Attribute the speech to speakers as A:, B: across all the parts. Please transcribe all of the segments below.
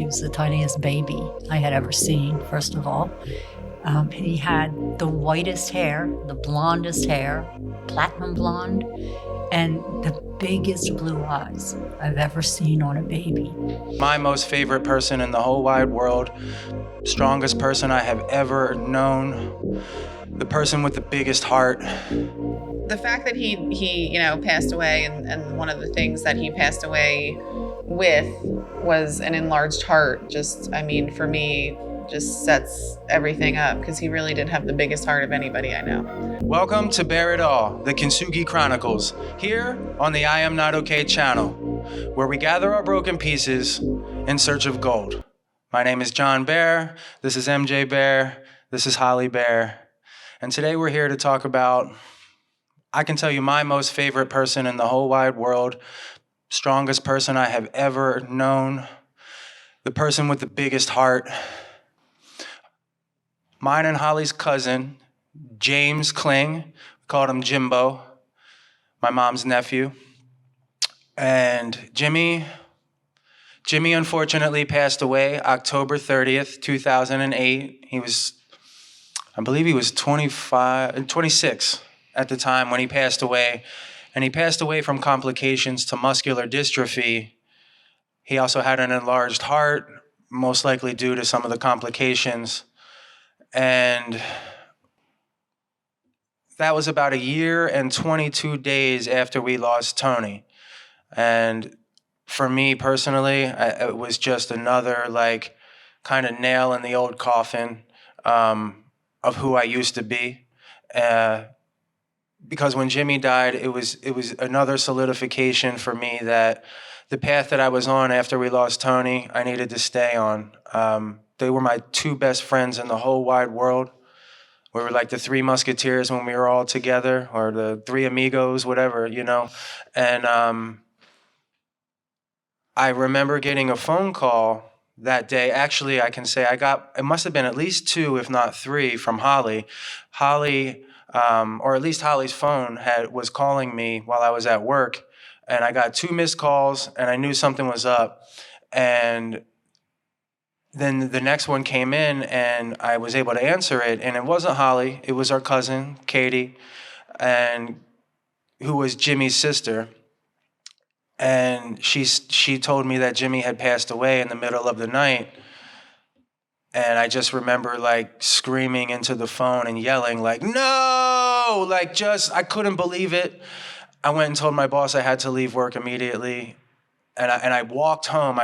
A: He was the tiniest baby I had ever seen, first of all. He had the whitest hair, the blondest hair, platinum blonde, and the biggest blue eyes I've ever seen on a baby.
B: My most favorite person in the whole wide world, strongest person I have ever known, the person with the biggest heart.
C: The fact that he passed away, and one of the things that he passed away with was an enlarged heart, for me, just sets everything up, because he really did have the biggest heart of anybody I know.
B: Welcome to Bear It All, the Kintsugi Chronicles, here on the I Am Not Okay channel, where we gather our broken pieces in search of gold. My name is John Bear, this is MJ Bear, this is Holly Bear, and today we're here to talk about, I can tell you, my most favorite person in the whole wide world, strongest person I have ever known, the person with the biggest heart. Mine and Holly's cousin, James Kling, we called him Jimbo, my mom's nephew. And Jimmy unfortunately passed away October 30th, 2008. I believe he was 26 at the time when he passed away. And he passed away from complications to muscular dystrophy. He also had an enlarged heart, most likely due to some of the complications. And that was about a year and 22 days after we lost Tony. And for me personally, it was just another kind of nail in the old coffin of who I used to be. Because when Jimmy died, it was another solidification for me that the path that I was on after we lost Tony, I needed to stay on. They were my two best friends in the whole wide world. We were like the three musketeers when we were all together, or the three amigos, whatever, And I remember getting a phone call that day. Actually, I can say it must have been at least two, if not three, from Holly. Holly, or at least Holly's phone was calling me while I was at work, and I got two missed calls, and I knew something was up. And then the next one came in, and I was able to answer it, and it wasn't Holly. It was our cousin, Katie, and who was Jimmy's sister. And she told me that Jimmy had passed away in the middle of the night. And I just remember screaming into the phone and yelling no, I couldn't believe it. I went and told my boss I had to leave work immediately. And I walked home.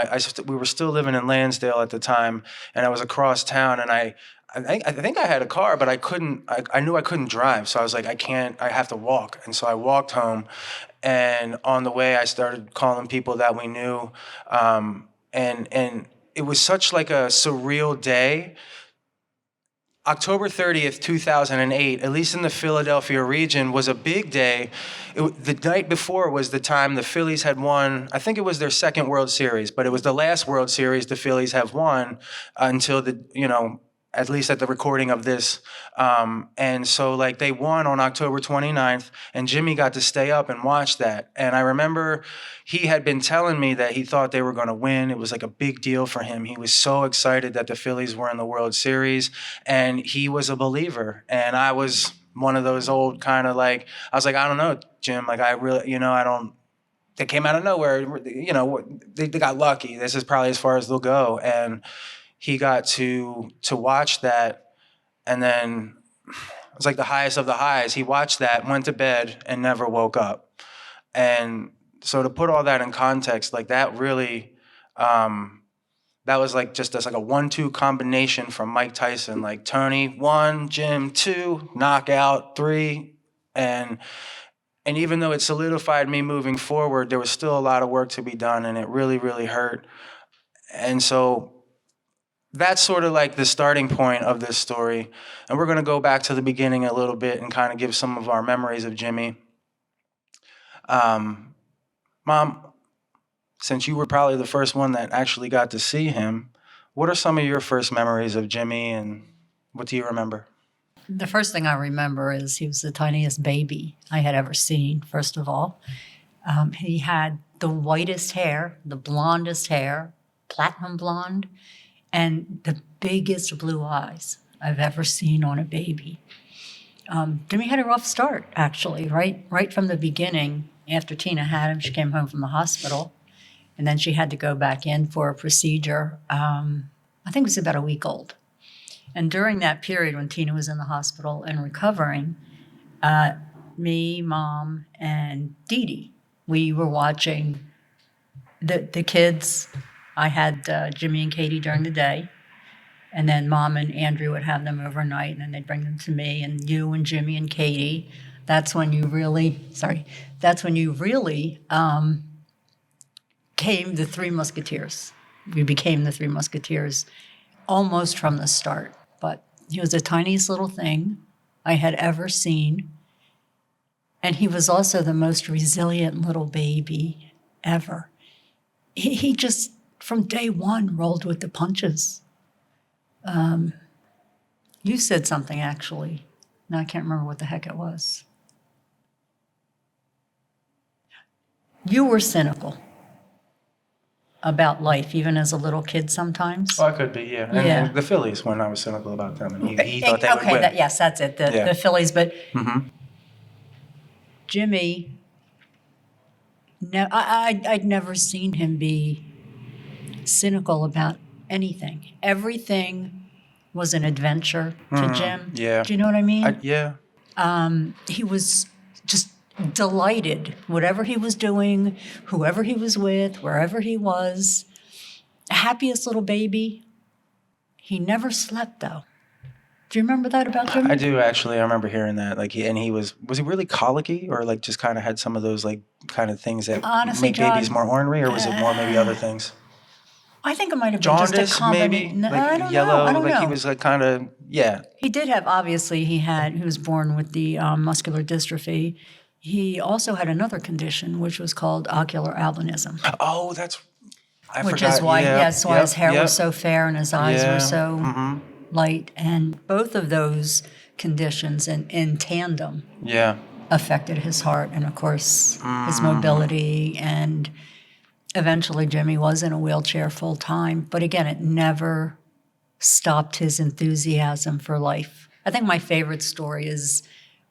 B: We were still living in Lansdale at the time, and I was across town. And I think I had a car, but I knew I couldn't drive. So I was like, I have to walk. And so I walked home, and on the way I started calling people that we knew. And it was such a surreal day. October 30th, 2008, at least in the Philadelphia region, was a big day. The night before was the time the Phillies had won. I think it was their second World Series, but it was the last World Series the Phillies have won until at least at the recording of this. And so they won on October 29th, and Jimmy got to stay up and watch that. And I remember he had been telling me that he thought they were going to win. It was a big deal for him. He was so excited that the Phillies were in the World Series, and he was a believer. And I was one of those old kind of I was like, I don't know, Jim, I really, I don't, they came out of nowhere, they got lucky. This is probably as far as they'll go. And he got to watch that, and then it was the highest of the highs. He watched that, went to bed, and never woke up. And so to put all that in context, that really, that was just a 1-2 combination from Mike Tyson, Tony 1, Jim 2, knockout 3, and even though it solidified me moving forward, there was still a lot of work to be done, and it really, really hurt. And so that's sort of the starting point of this story. And we're going to go back to the beginning a little bit and kind of give some of our memories of Jimmy. Mom, since you were probably the first one that actually got to see him, what are some of your first memories of Jimmy, and what do you remember?
A: The first thing I remember is he was the tiniest baby I had ever seen, first of all. He had the whitest hair, the blondest hair, platinum blonde, and the biggest blue eyes I've ever seen on a baby. Jimmy had a rough start, actually, right from the beginning. After Tina had him, she came home from the hospital, and then she had to go back in for a procedure. I think it was about a week old. And during that period when Tina was in the hospital and recovering, me, Mom, and Dee Dee, we were watching the kids. I had Jimmy and Katie during the day, and then Mom and Andrew would have them overnight, and then they'd bring them to me, and you and Jimmy and Katie. That's when you really came the Three Musketeers. We became the Three Musketeers almost from the start. But he was the tiniest little thing I had ever seen. And he was also the most resilient little baby ever. He just, from day one, rolled with the punches. You said something, actually. Now I can't remember what the heck it was. You were cynical about life, even as a little kid sometimes.
B: Oh, I could be, yeah. And the Phillies, when I was cynical about them, and he thought they would win.
A: Yes, that's it, the Phillies. But Jimmy, no, I'd never seen him be cynical about anything. Everything was an adventure to Jim.
B: Yeah.
A: Do you know what I mean?
B: Yeah.
A: He was just delighted, whatever he was doing, whoever he was with, wherever he was. Happiest little baby. He never slept, though. Do you remember that about Jimmy?
B: I do, actually. I remember hearing that. Like, was he really colicky, or like just kind of had some of those like kind of things that
A: Honestly,
B: make
A: John,
B: babies more ornery, or was it more maybe other things?
A: I think it might have been just a
B: Jaundice,
A: combination.
B: maybe?
A: No,
B: Like
A: I don't
B: yellow,
A: know. I don't
B: like
A: know.
B: he was like kind of, yeah.
A: He did have, obviously, he was born with the muscular dystrophy. He also had another condition, which was called ocular albinism.
B: Oh, I
A: Which
B: forgot.
A: is why,
B: Yeah.
A: why his hair was so fair and his eyes were so
B: Mm-hmm.
A: light. And both of those conditions in tandem
B: Yeah.
A: affected his heart and, of course, his mobility. And eventually Jimmy was in a wheelchair full time. But again, it never stopped his enthusiasm for life. I think my favorite story is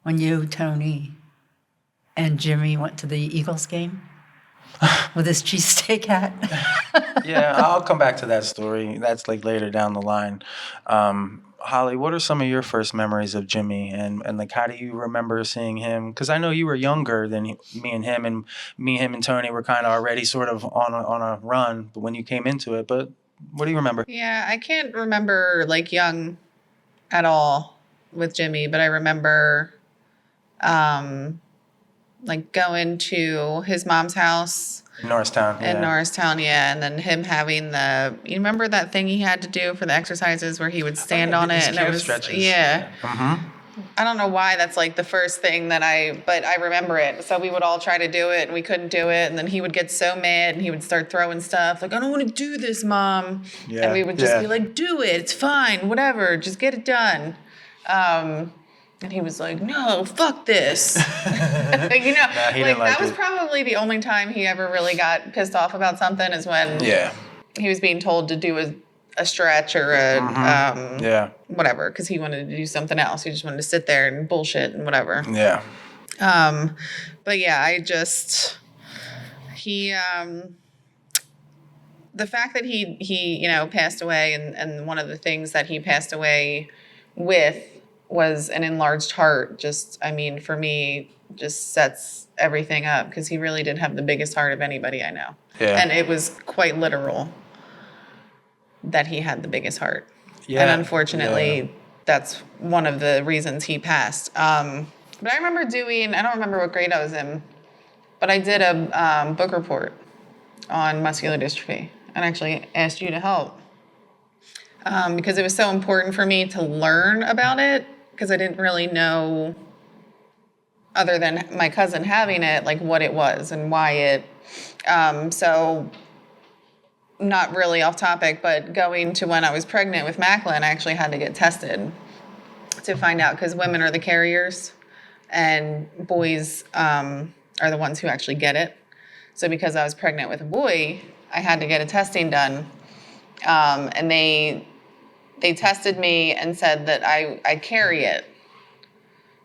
A: when you, Tony, and Jimmy went to the Eagles game with his cheesesteak hat.
B: Yeah, I'll come back to that story. That's like later down the line. Holly, what are some of your first memories of Jimmy, and like how do you remember seeing him? Because I know you were younger than me and him, and Tony were kind of already sort of on a run, but when you came into it. But what do you remember?
C: Yeah, I can't remember like young at all with Jimmy, but I remember like going to his mom's house
B: Norristown.
C: in
B: Yeah.
C: Norristown, yeah, and then him having you remember that thing he had to do for the exercises where he would stand on it, and it was
B: stretches.
C: yeah.
B: Mm-hmm.
C: I don't know why that's like the first thing but I remember it. So we would all try to do it and we couldn't do it. And then he would get so mad and he would start throwing stuff like, I don't want to do this, Mom.
B: Yeah.
C: And we would just be like, do it. It's fine. Whatever. Just get it done. And he was like, no, fuck this.
B: He didn't like
C: that was
B: it.
C: probably the only time he ever really got pissed off about something is when he was being told to do a stretch or whatever, because he wanted to do something else. He just wanted to sit there and bullshit and whatever.
B: Yeah.
C: But yeah, the fact that he passed away, and one of the things that he passed away with was an enlarged heart. Just, I mean, for me, just sets everything up, because he really did have the biggest heart of anybody I know.
B: Yeah.
C: And it was quite literal that he had the biggest heart.
B: Yeah.
C: And unfortunately, that's one of the reasons he passed. But I remember I don't remember what grade I was in, but I did a book report on muscular dystrophy and actually asked you to help. Because it was so important for me to learn about it, because I didn't really know, other than my cousin having it, like what it was and why it. So not really off topic, but going to when I was pregnant with Macklin, I actually had to get tested to find out, because women are the carriers and boys are the ones who actually get it. So because I was pregnant with a boy, I had to get a testing done. And they tested me and said that I carry it.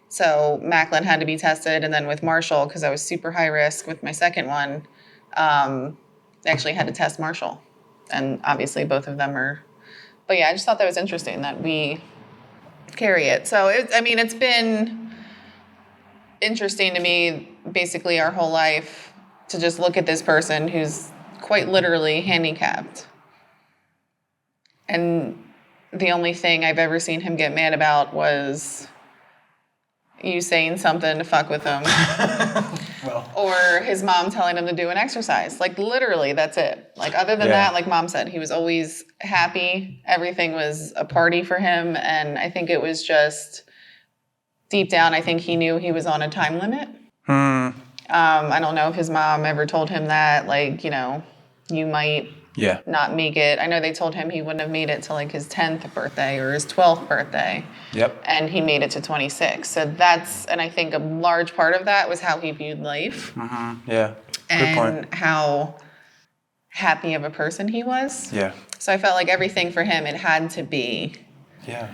C: So Macklin had to be tested, and then with Marshall, because I was super high risk with my second one, they actually had to test Marshall. And obviously both of them are, but yeah, I just thought that was interesting that we carry it. So, it's been interesting to me basically our whole life to just look at this person who's quite literally handicapped. And the only thing I've ever seen him get mad about was you saying something to fuck with him.
B: Well.
C: Or his mom telling him to do an exercise. Like, literally, that's it. Like, other than that, like Mom said, he was always happy. Everything was a party for him. And I think it was just, deep down, I think he knew he was on a time limit. I don't know if his mom ever told him that, like, you might not make it. I know they told him he wouldn't have made it till like his 10th birthday or his 12th birthday.
B: Yep.
C: And he made it to 26. So and I think a large part of that was how he viewed life.
B: Mm-hmm. Yeah.
C: And
B: good point.
C: how happy of a person he was.
B: Yeah.
C: So I felt like everything for him, it had to be.
B: Yeah.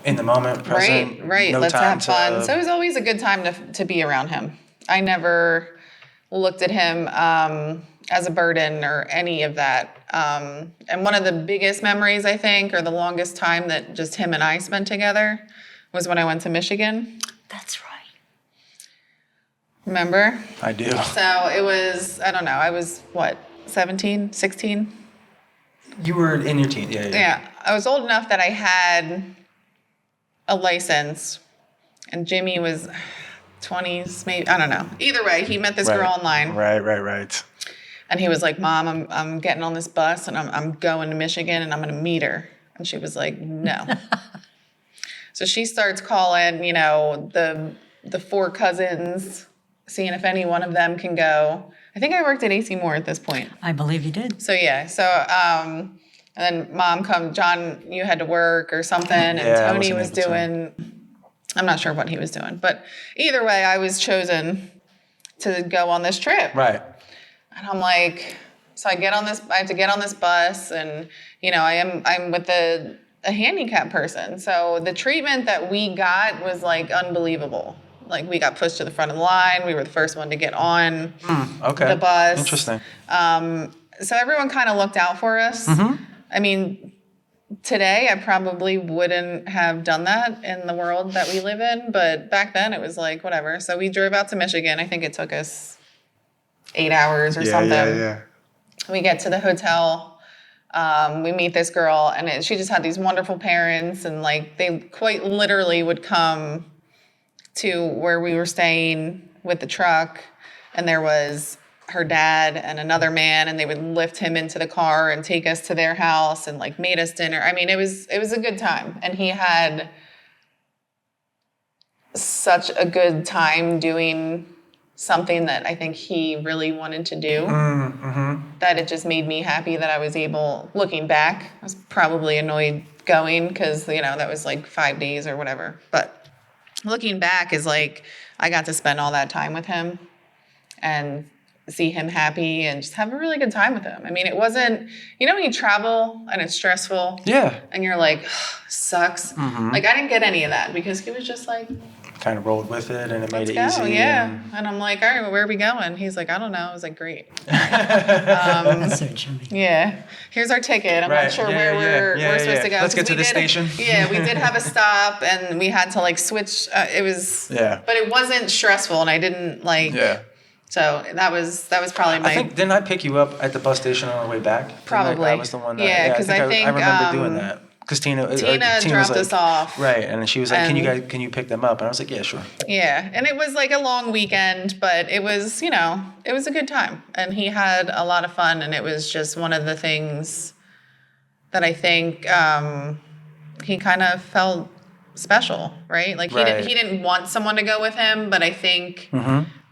B: In the moment, present.
C: Right.
B: No
C: Let's
B: time
C: have fun. So it was always a good time to be around him. I never looked at him as a burden or any of that. And one of the biggest memories, I think, or the longest time that just him and I spent together was when I went to Michigan.
A: That's right.
C: Remember?
B: I do.
C: So it was, I don't know, I was, 17, 16?
B: You were in your teens.
C: Yeah. I was old enough that I had a license, and Jimmy was 20s, maybe, I don't know. Either way, he met this girl online.
B: Right.
C: And he was like, Mom, I'm getting on this bus and I'm going to Michigan and I'm going to meet her. And she was like, no. So she starts calling, the 4 cousins, seeing if any one of them can go. I think I worked at AC Moore at this point.
A: I believe you did.
C: So yeah, and then Mom come, John, you had to work or something, and Tony was doing, I'm not sure what he was doing, but either way, I was chosen to go on this trip.
B: Right.
C: And I'm like, so I have to get on this bus, and I'm with a handicapped person. So the treatment that we got was like unbelievable. Like, we got pushed to the front of the line. We were the first one to get on the bus.
B: Interesting.
C: So everyone kind of looked out for us.
B: Mm-hmm.
C: I mean, today I probably wouldn't have done that in the world that we live in, but back then it was like, whatever. So we drove out to Michigan. I think it took us 8 hours or something.
B: Yeah.
C: We get to the hotel. We meet this girl, and she just had these wonderful parents, and like they quite literally would come to where we were staying with the truck, and there was her dad and another man, and they would lift him into the car and take us to their house and like made us dinner. I mean, it was a good time, and he had such a good time doing something that I think he really wanted to do, that it just made me happy that I was able, looking back, I was probably annoyed going because, that was like 5 days or whatever. But looking back is like, I got to spend all that time with him and see him happy and just have a really good time with him. I mean, it wasn't, when you travel and it's stressful.
B: Yeah.
C: And you're like, sucks. Like, I didn't get any of that because he was just like,
B: kind of rolled with it, and it made it
C: let's go,
B: easy.
C: yeah. And I'm like, all right, well, where are we going? He's like, I don't know. I was like, great.
A: That's so Jimmy.
C: Yeah. Here's our ticket. I'm not sure where we're supposed to go.
B: Let's get to the station.
C: Yeah, we did have a stop, and we had to like switch. It was, but it wasn't stressful, and I didn't like.
B: Yeah.
C: So that was probably my.
B: I think, didn't I pick you up at the bus station on our way back?
C: Probably.
B: I was the one that.
C: Yeah, because I think
B: I remember doing that. Because Tina
C: dropped us off.
B: Right, and she was like, can you pick them up? And I was like, yeah, sure.
C: Yeah, and it was like a long weekend, but it was, it was a good time. And he had a lot of fun, and it was just one of the things that I think he kind of felt special, right? Like he didn't want someone to go with him, but I think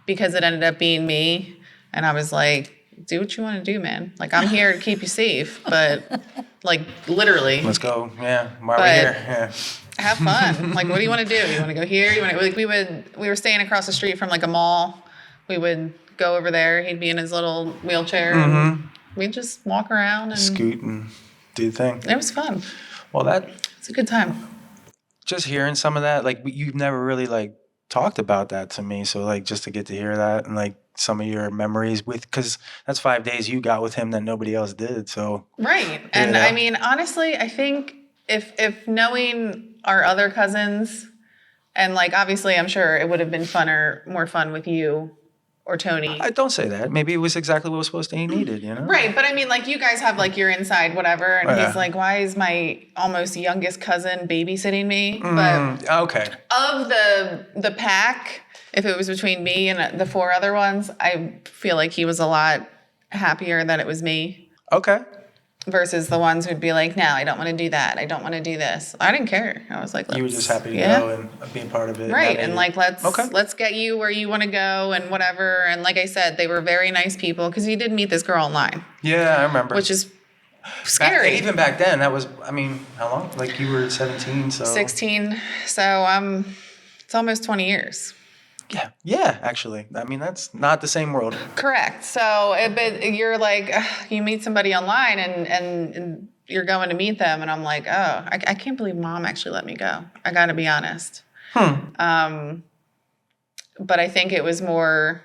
C: because it ended up being me, and I was like, do what you want to do, man. Like, I'm here to keep you safe, but like literally.
B: Let's go. Yeah. Why are we here? Yeah.
C: Have fun. Like, what do you want to do? You want to go here? We were staying across the street from like a mall. We would go over there. He'd be in his little wheelchair. And we'd just walk around and
B: scoot and do your thing.
C: It was fun.
B: Well,
C: It's a good time.
B: just hearing some of that, like you've never really like talked about that to me. So like just to get to hear that and like some of your memories with, because that's 5 days you got with him that nobody else did. So
C: Right. And
B: Yeah.
C: I mean, honestly, I think if knowing our other cousins, and like obviously I'm sure it would have been more fun with you or Tony.
B: I don't say that. Maybe it was exactly what was supposed to he needed, you know?
C: Right, but I mean, like you guys have like your inside whatever, and
B: Yeah.
C: he's like, "Why is my almost youngest cousin babysitting me?" But
B: Okay.
C: of the pack, if it was between me and the four other ones, I feel like he was a lot happier that it was me
B: Okay.
C: versus the ones who'd be like, "No, I don't want to do that. I don't want to do this." I didn't care. I was like,
B: You were
C: "Let's-"
B: just happy to
C: yeah.
B: go and be a part of it.
C: Right,
B: That
C: and
B: made
C: like
B: it-
C: let's get you where you want to go and whatever. And like I said, they were very nice people because you did meet this girl online,
B: Yeah, I remember.
C: which is
B: and
C: scary.
B: even back then, that was, I mean, how long? Like you were 17, so
C: 16, so it's almost 20 years.
B: Yeah, actually. I mean, that's not the same world.
C: Correct. So but you're like, you meet somebody online and you're going to meet them, and I'm like, oh, I can't believe Mom actually let me go. I got to be honest. But I think it was more,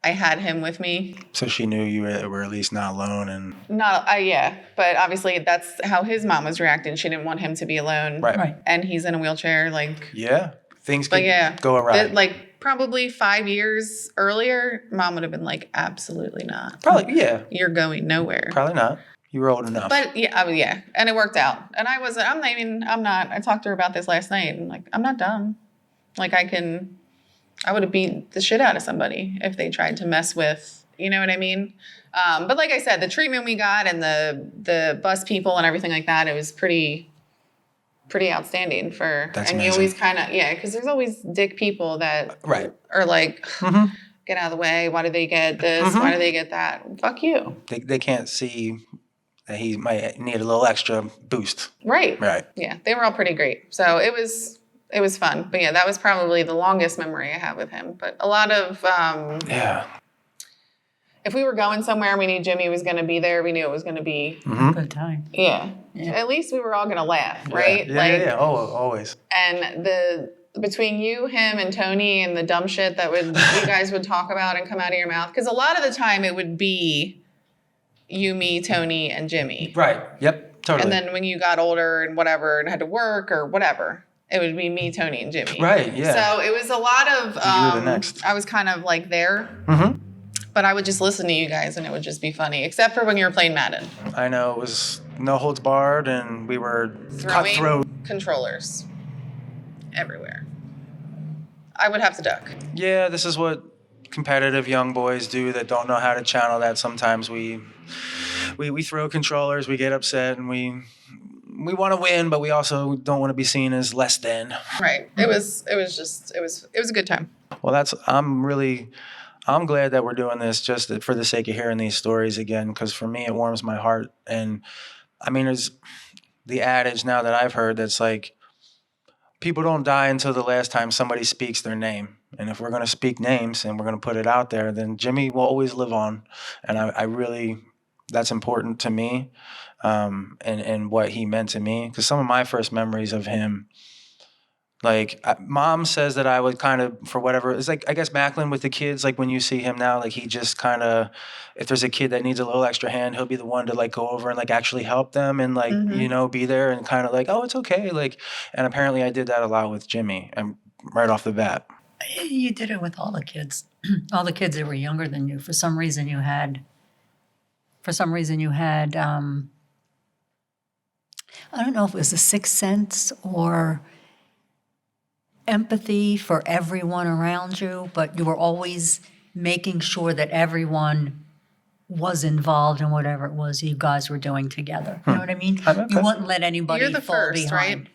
C: I had him with me.
B: So she knew you were at least not alone, and
C: Yeah, but obviously that's how his mom was reacting. She didn't want him to be alone.
B: right.
C: And he's in a wheelchair, like.
B: Yeah, things
C: But
B: could
C: yeah,
B: go awry.
C: like probably 5 years earlier, Mom would have been like, absolutely not.
B: Probably, yeah.
C: You're going nowhere.
B: Probably not. You were old enough.
C: But yeah, yeah, and it worked out. And I'm not. I talked to her about this last night, and like, I'm not dumb. Like I would have beat the shit out of somebody if they tried to mess with, you know what I mean? But like I said, the treatment we got and the bus people and everything like that, it was pretty outstanding for.
B: That's
C: and
B: amazing.
C: you always kind of, yeah, because there's always dick people that
B: Right.
C: are like, get out of the way. Why do they get this? Why do they get that? Fuck you.
B: They can't see that he might need a little extra boost.
C: Right.
B: Right.
C: Yeah, they were all pretty great. So it was fun. But yeah, that was probably the longest memory I have with him. But a lot of
B: Yeah.
C: if we were going somewhere, we knew Jimmy was going to be there. We knew it was going to be
A: Good time.
C: yeah.
A: Yeah.
C: At least we were all going to laugh, right?
B: Yeah. Oh, always.
C: And between you, him, and Tony, and the dumb shit that you guys would talk about and come out of your mouth, because a lot of the time it would be you, me, Tony, and Jimmy.
B: Right. Yep. Totally.
C: And then when you got older and whatever and had to work or whatever, it would be me, Tony, and Jimmy.
B: Right. Yeah.
C: So it was a lot of.
B: You were the next.
C: I was kind of like there. But I would just listen to you guys and it would just be funny, except for when you were playing Madden.
B: I know it was no holds barred, and we were
C: Throwing
B: cutthroat.
C: controllers everywhere. I would have to duck.
B: Yeah, this is what competitive young boys do that don't know how to channel that. Sometimes we throw controllers, we get upset, and we want to win, but we also don't want to be seen as less than.
C: Right. It was a good time.
B: Well, I'm glad that we're doing this just for the sake of hearing these stories again, because for me, it warms my heart. And I mean, there's the adage now that I've heard that's like, people don't die until the last time somebody speaks their name. And if we're going to speak names and we're going to put it out there, then Jimmy will always live on. And I really, that's important to me, and what he meant to me. Because some of my first memories of him, like Mom says that I would kind of, for whatever, it's like, I guess Macklin with the kids, like when you see him now, like he just kind of, if there's a kid that needs a little extra hand, he'll be the one to like go over and like actually help them and like, be there and kind of like, oh, it's okay. Like, and apparently I did that a lot with Jimmy and right off the bat.
A: You did it with all the kids. All the kids that were younger than you. For some reason you had I don't know if it was a sixth sense or empathy for everyone around you, but you were always making sure that everyone was involved in whatever it was you guys were doing together. You know what I mean?
B: Okay.
A: You wouldn't let anybody
C: You're the
A: fall
C: first,
A: behind.
C: right?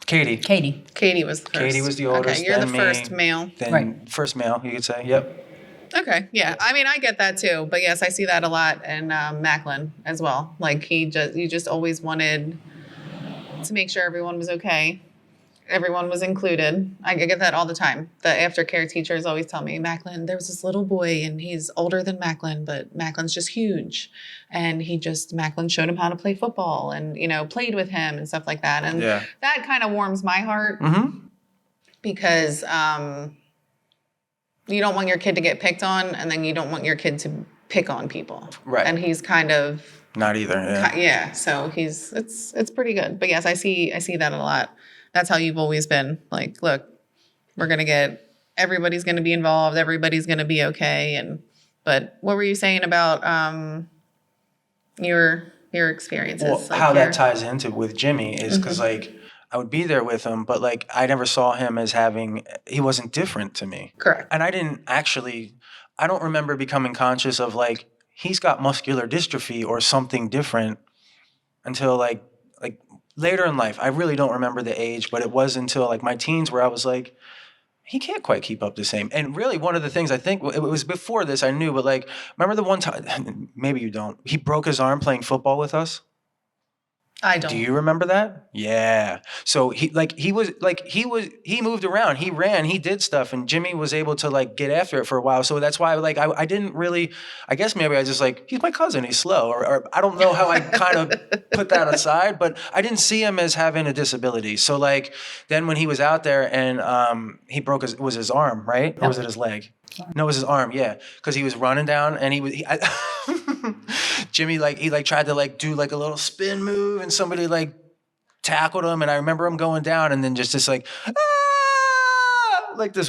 B: Katie
C: Katie was the first.
B: Katie was the oldest.
C: Okay, you're the
B: then me,
C: first male.
B: Then
A: Right.
B: first male, you could say. Yep.
C: Okay, yeah. I mean, I get that too. But yes, I see that a lot in Macklin as well. Like you just always wanted to make sure everyone was okay. everyone was included. I get that all the time. The aftercare teachers always tell me, Macklin, there was this little boy and he's older than Macklin, but Macklin's just huge. And Macklin showed him how to play football and, played with him and stuff like that. And that kind of warms my heart because you don't want your kid to get picked on, and then you don't want your kid to pick on people.
B: Right.
C: And he's kind of
B: not either.
C: Yeah. So it's pretty good. But yes, I see that a lot. That's how you've always been. Like, look, everybody's gonna be involved, everybody's gonna be okay. But what were you saying about your experiences?
B: Well,
C: like
B: how that ties into with Jimmy is because I would be there with him, but I never saw him as he wasn't different to me.
C: Correct.
B: And I don't remember becoming conscious of he's got muscular dystrophy or something different until later in life. I really don't remember the age, but it was until my teens where I was like, he can't quite keep up the same. And really one of the things I think, it was before this I knew, but remember the one time, maybe you don't, he broke his arm playing football with us?
C: I don't.
B: Do you remember that? Yeah. So he moved around, he ran, he did stuff, and Jimmy was able to get after it for a while. So that's why I didn't really, I guess maybe I just he's my cousin, he's slow, or I don't know how I kind of put that aside, but I didn't see him as having a disability. So then when he was out there and he broke his arm, right? Or was it his leg? No, it was his arm, yeah. Because he was running down and Jimmy, he tried to do a little spin move and somebody tackled him, and I remember him going down and then just this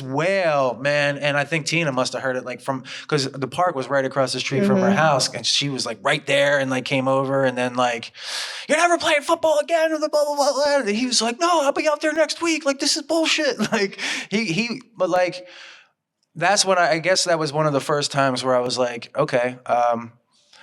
B: wail, man. And I think Tina must have heard it because the park was right across the street from her house, and she was right there and came over, and then you're never playing football again, blah blah blah blah. And he was like, no, I'll be out there next week. This is bullshit. But that's when I guess that was one of the first times where I was like, okay.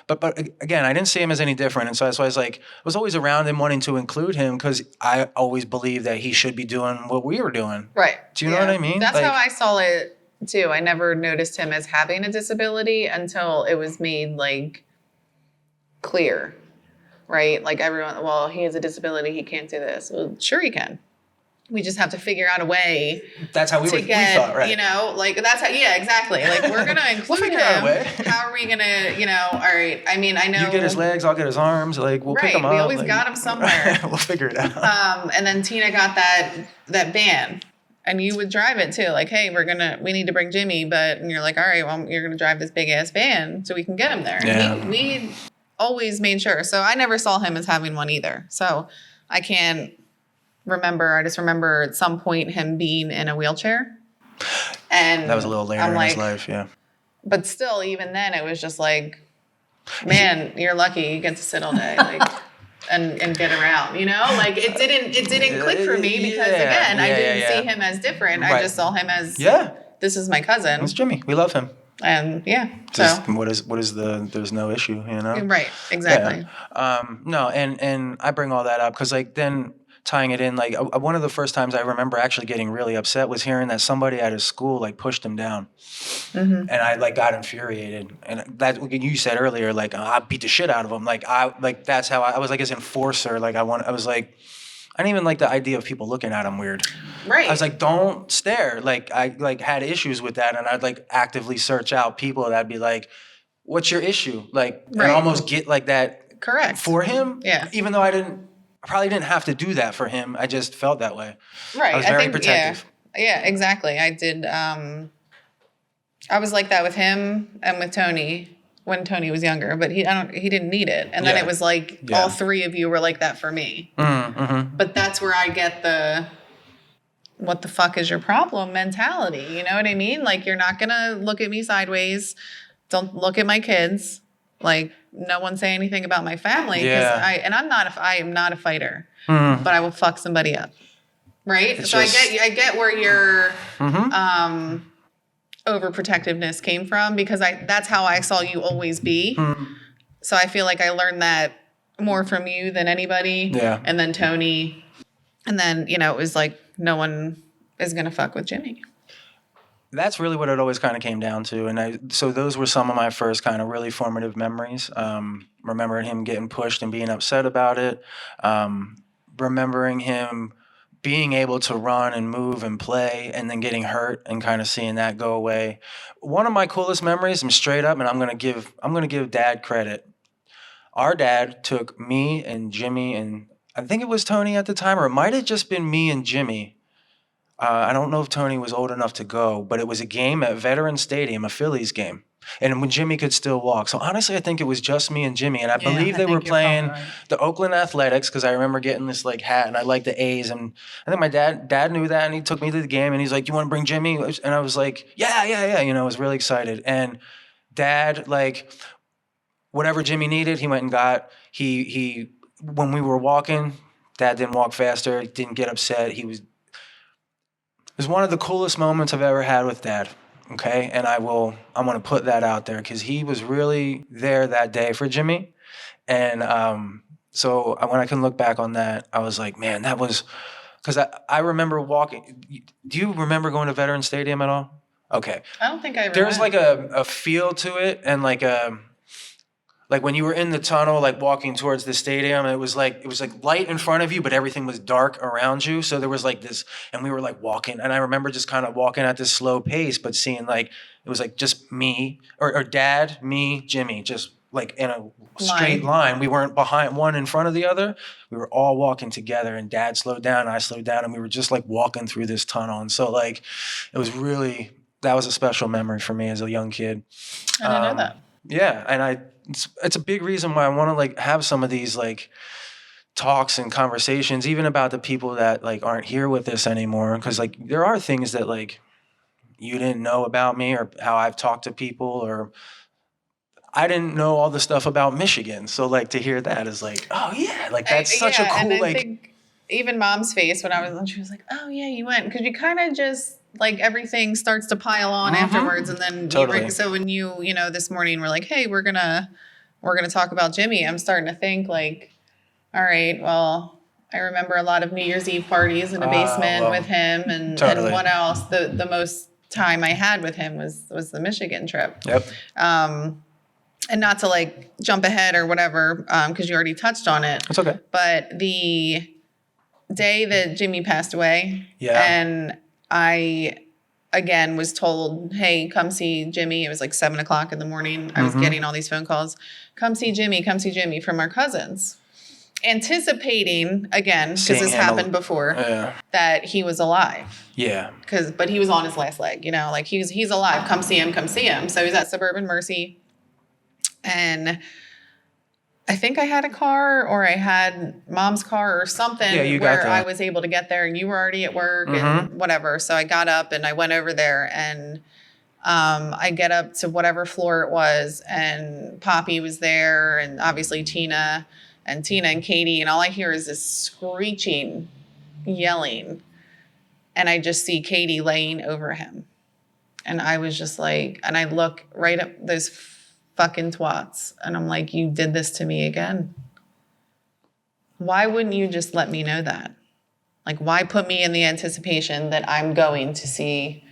B: But again, I didn't see him as any different. And so that's why I was always around him wanting to include him, because I always believed that he should be doing what we were doing.
C: Right.
B: Do you know what I mean?
C: That's how I saw it too. I never noticed him as having a disability until it was made clear, right? Everyone, well, he has a disability, he can't do this. Well, sure he can. We just have to figure out a way.
B: That's how we thought, right?
C: That's how, yeah, exactly. We're going to include
B: figure
C: him.
B: out a way.
C: How are we going to, all right. I mean, I know.
B: You get his legs, I'll get his arms. We'll pick him up.
C: We always got him somewhere.
B: We'll figure it out.
C: And then Tina got that van. And you would drive it too. Hey, we need to bring Jimmy. And you're all right, well, you're going to drive this big ass van so we can get him there.
B: Yeah.
C: And we always made sure. So I never saw him as having one either. So I can't remember. I just remember at some point him being in a wheelchair. And
B: that was a little later in his life, yeah.
C: But still, even then, it was just man, you're lucky you get to sit all day, and get around. It didn't click for me because again, I didn't see him as different. Right. I just saw him as this is my cousin.
B: It's Jimmy. We love him.
C: And
B: just what is there's no issue,
C: Right, exactly.
B: Yeah. No, and I bring all that up because then tying it in, one of the first times I remember actually getting really upset was hearing that somebody at his school pushed him down, and I got infuriated. And that you said earlier, I beat the shit out of him. That's how I was his enforcer. I didn't even like the idea of people looking at him weird.
C: Right.
B: I was don't stare. I had issues with that, and I'd actively search out people that I'd be what's your issue? And almost get that.
C: Correct.
B: For him.
C: Yeah.
B: Even though I probably didn't have to do that for him. I just felt that way.
C: Right.
B: I was very protective.
C: Yeah, exactly. I did. I was like that with him and with Tony when Tony was younger, but he didn't need it. And then it was all three of you were like that for me.
B: Mm-hmm.
C: But that's where I get the what the fuck is your problem mentality. You know what I mean? You're not going to look at me sideways. Don't look at my kids. No one say anything about my family because I am not a fighter, but I will fuck somebody up. Right. So I get where your, overprotectiveness came from because that's how I saw you always be. So I feel I learned that more from you than anybody.
B: Yeah.
C: And then Tony, and then, it was no one is going to fuck with Jimmy.
B: That's really what it always kind of came down to. And so those were some of my first kind of really formative memories. Remembering him getting pushed and being upset about it. Remembering him being able to run and move and play and then getting hurt and kind of seeing that go away. One of my coolest memories, I'm straight up, and I'm gonna give Dad credit. Our dad took me and Jimmy, and I think it was Tony at the time, or it might have just been me and Jimmy. I don't know if Tony was old enough to go, but it was a game at Veterans Stadium, a Phillies game. And when Jimmy could still walk. So honestly, I think it was just me and Jimmy. And I believe they were playing the Oakland Athletics, because I remember getting this like hat and I liked the A's. And I think my dad knew that, and he took me to the game and he's like, "You want to bring Jimmy?" And I was like, yeah. I was really excited. And Dad, like, whatever Jimmy needed, he went and got. He when we were walking, Dad didn't walk faster, didn't get upset. It was one of the coolest moments I've ever had with Dad. Okay, and I'm gonna put that out there because he was really there that day for Jimmy, and so when I can look back on that, I was like, man, that was because I remember walking. Do you remember going to Veterans Stadium at all? Okay,
C: I don't think I ever
B: there's
C: went.
B: like a feel to it, and like when you were in the tunnel, like walking towards the stadium, it was like light in front of you, but everything was dark around you. So there was like this, and we were like walking, and I remember just kind of walking at this slow pace, but seeing like it was like just me or Dad, me, Jimmy, just like in a straight line. We weren't behind one in front of the other. We were all walking together, and Dad slowed down, I slowed down, and we were just like walking through this tunnel. And so like that was a special memory for me as a young kid.
C: I didn't know that.
B: Yeah, and it's a big reason why I want to like have some of these like talks and conversations, even about the people that like aren't here with us anymore, because like there are things that like you didn't know about me or how I've talked to people, or I didn't know all the stuff about Michigan. So like to hear that is like, oh yeah, like that's such a cool
C: and I
B: like.
C: think even Mom's face when I was on, she was like, "Oh yeah, you went," because you kind of just like everything starts to pile on afterwards, and then
B: Totally.
C: so when you this morning we're like, "Hey, we're gonna talk about Jimmy," I'm starting to think like, all right, well, I remember a lot of New Year's Eve parties in a basement with him, and what else? The most time I had with him was the Michigan trip.
B: Yep.
C: And not to like jump ahead or whatever, because you already touched on it.
B: It's okay.
C: But the day that Jimmy passed away,
B: Yeah.
C: and I again was told, "Hey, come see Jimmy." It was like 7:00 in the morning. I was getting all these phone calls. Come see Jimmy from our cousins. Anticipating again, because this happened before, that he was alive.
B: Yeah.
C: But he was on his last leg, like he's alive. Come see him. So he's at Suburban Mercy. And I think I had a car, or I had Mom's car or something where I was able to get there, and you were already at work and whatever. So I got up and I went over there, and I get up to whatever floor it was, and Poppy was there, and obviously Tina and Katie, and all I hear is this screeching, yelling, and I just see Katie laying over him. And I was just like, and I look right at those fucking twats, and I'm like, you did this to me again. Why wouldn't you just let me know that? Like, why put me in the anticipation that I'm going to see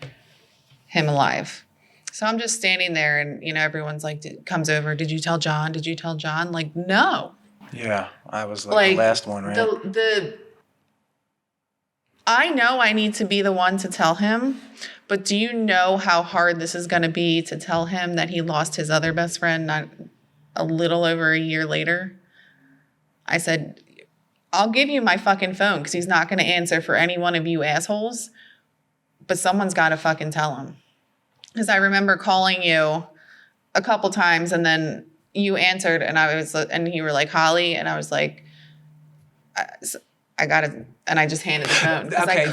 C: him alive? So I'm just standing there, and everyone's like, comes over, did you tell John? Like, no.
B: Yeah, I was like the last one, right?
C: I know I need to be the one to tell him, but do you know how hard this is going to be to tell him that he lost his other best friend not a little over a year later? I said, I'll give you my fucking phone because he's not going to answer for any one of you assholes, but someone's got to fucking tell him. Because I remember calling you a couple times, and then you answered, and you were like, Holly, and I was like, I got it, and I just handed the phone because I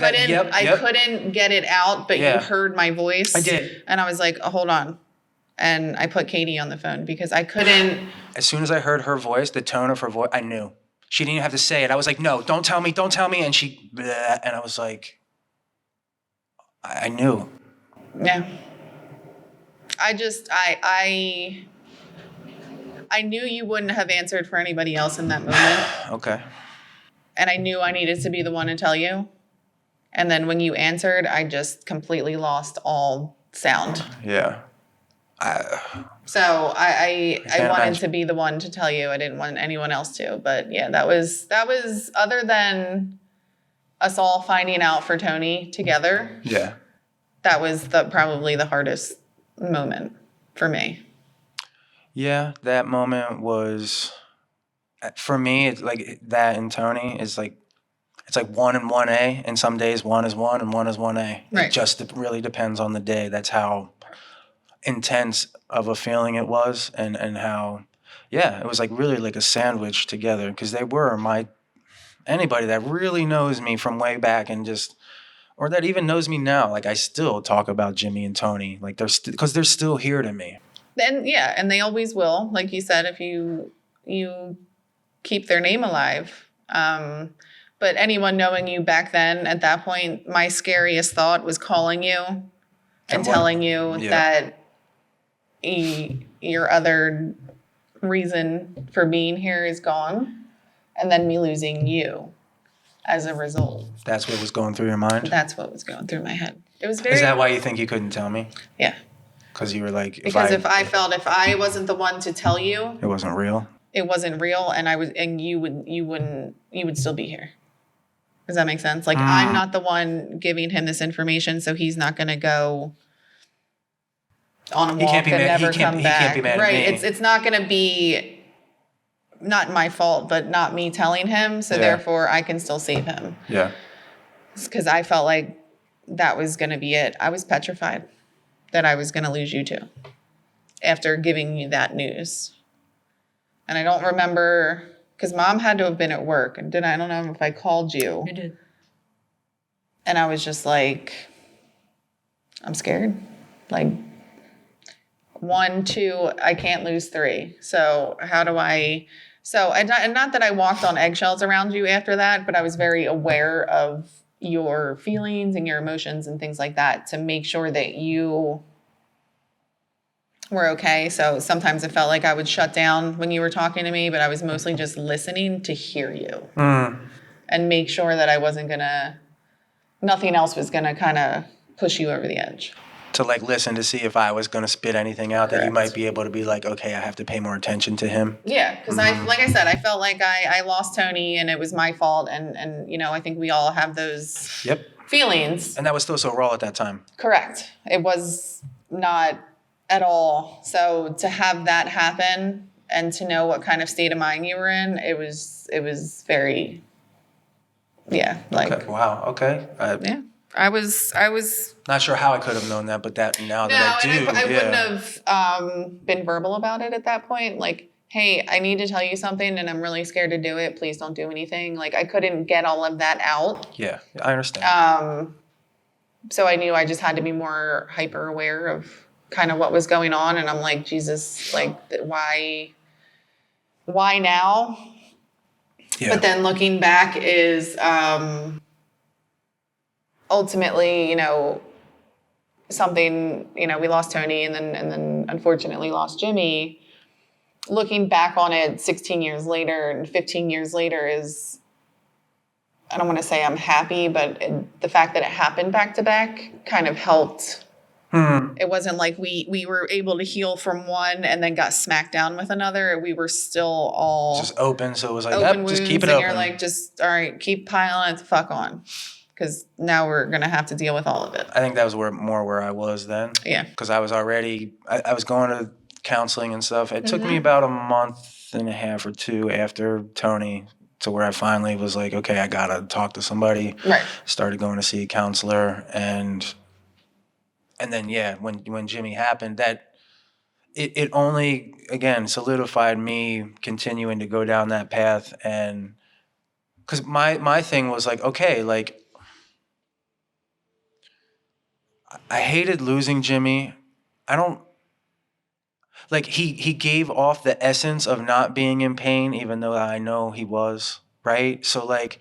C: couldn't get it out, but you heard my voice.
B: I did,
C: and I was like, oh, hold on, and I put Katie on the phone because I couldn't.
B: As soon as I heard her voice, the tone of her voice, I knew. She didn't even have to say it. I was like, no, don't tell me, and she, and I was like, I knew.
C: Yeah. I knew you wouldn't have answered for anybody else in that moment.
B: Okay.
C: And I knew I needed to be the one to tell you. And then when you answered, I just completely lost all sound.
B: Yeah.
C: So I wanted to be the one to tell you. I didn't want anyone else to. But yeah, that was other than us all finding out for Tony together.
B: Yeah.
C: That was probably the hardest moment for me.
B: Yeah, that moment was, for me, it's like that and Tony is like, it's like 1 and 1A, and some days 1 is 1 and 1 is 1A.
C: Right.
B: It just really depends on the day. That's how intense of a feeling it was, and how, yeah, it was like really like a sandwich together, because they were anybody that really knows me from way back and just, or that even knows me now, like I still talk about Jimmy and Tony, like because they're still here to me.
C: And yeah, and they always will, like you said, if you keep their name alive. But anyone knowing you back then, at that point, my scariest thought was calling you and telling you that your other reason for being here is gone, and then me losing you as a result.
B: That's what was going through your mind?
C: That's what was going through my head. It was very.
B: Is that why you think you couldn't tell me?
C: Yeah.
B: Because you were like,
C: if I felt if I wasn't the one to tell you,
B: it wasn't real.
C: It wasn't real, and you would still be here. Does that make sense? Like I'm not the one giving him this information, so he's not going to go on a walk and never come back.
B: He can't be mad
C: right?
B: At me.
C: It's not going to be not my fault, but not me telling him. So therefore, I can still save him.
B: Yeah.
C: Because I felt like that was going to be it. I was petrified that I was going to lose you too after giving you that news. And I don't remember, because Mom had to have been at work. And I don't know if I called you.
A: You did.
C: And I was just like, I'm scared. Like, 1, 2, I can't lose 3. So how do I... So, and not that I walked on eggshells around you after that, but I was very aware of your feelings and your emotions and things like that to make sure that you were okay. So sometimes it felt like I would shut down when you were talking to me, but I was mostly just listening to hear you and make sure that I wasn't nothing else was going to kind of push you over the edge.
B: To like listen to see if I was going to spit anything out that you might be able to be like, okay, I have to pay more attention to him.
C: Yeah, because like I said, I felt like I lost Tony and it was my fault. And you know, I think we all have those feelings.
B: And that was still so raw at that time.
C: Correct. It was not at all. So to have that happen and to know what kind of state of mind you were in, it was very, like.
B: Okay. Wow. Okay.
C: Yeah. I was
B: not sure how I could have known that, but that now that I do,
C: I wouldn't have been verbal about it at that point. Like, hey, I need to tell you something, and I'm really scared to do it. Please don't do anything. Like, I couldn't get all of that out.
B: Yeah, I understand.
C: So I knew I just had to be more hyper aware of kind of what was going on, and I'm like, Jesus, like, why now? Yeah. But then looking back is. Ultimately, you know, something, you know, we lost Tony and then unfortunately lost Jimmy. Looking back on it 16 years later and 15 years later is, I don't want to say I'm happy, but the fact that it happened back to back kind of helped. It wasn't like we were able to heal from one and then got smacked down with another. We were still all
B: just open. So it was like, just keep it open.
C: And you're like, just, all right, keep piling it the fuck on. Because now we're going to have to deal with all of it.
B: I think that was more where I was then.
C: Yeah.
B: Because I was already, I was going to counseling and stuff. It took me about a month and a half or 2 after Tony to where I finally was like, okay, I got to talk to somebody.
C: Right.
B: Started going to see a counselor. And then, yeah, when Jimmy happened, that it only, again, solidified me continuing to go down that path. And because my thing was like, okay, like, I hated losing Jimmy. I don't, like, he gave off the essence of not being in pain, even though I know he was, right? So, like,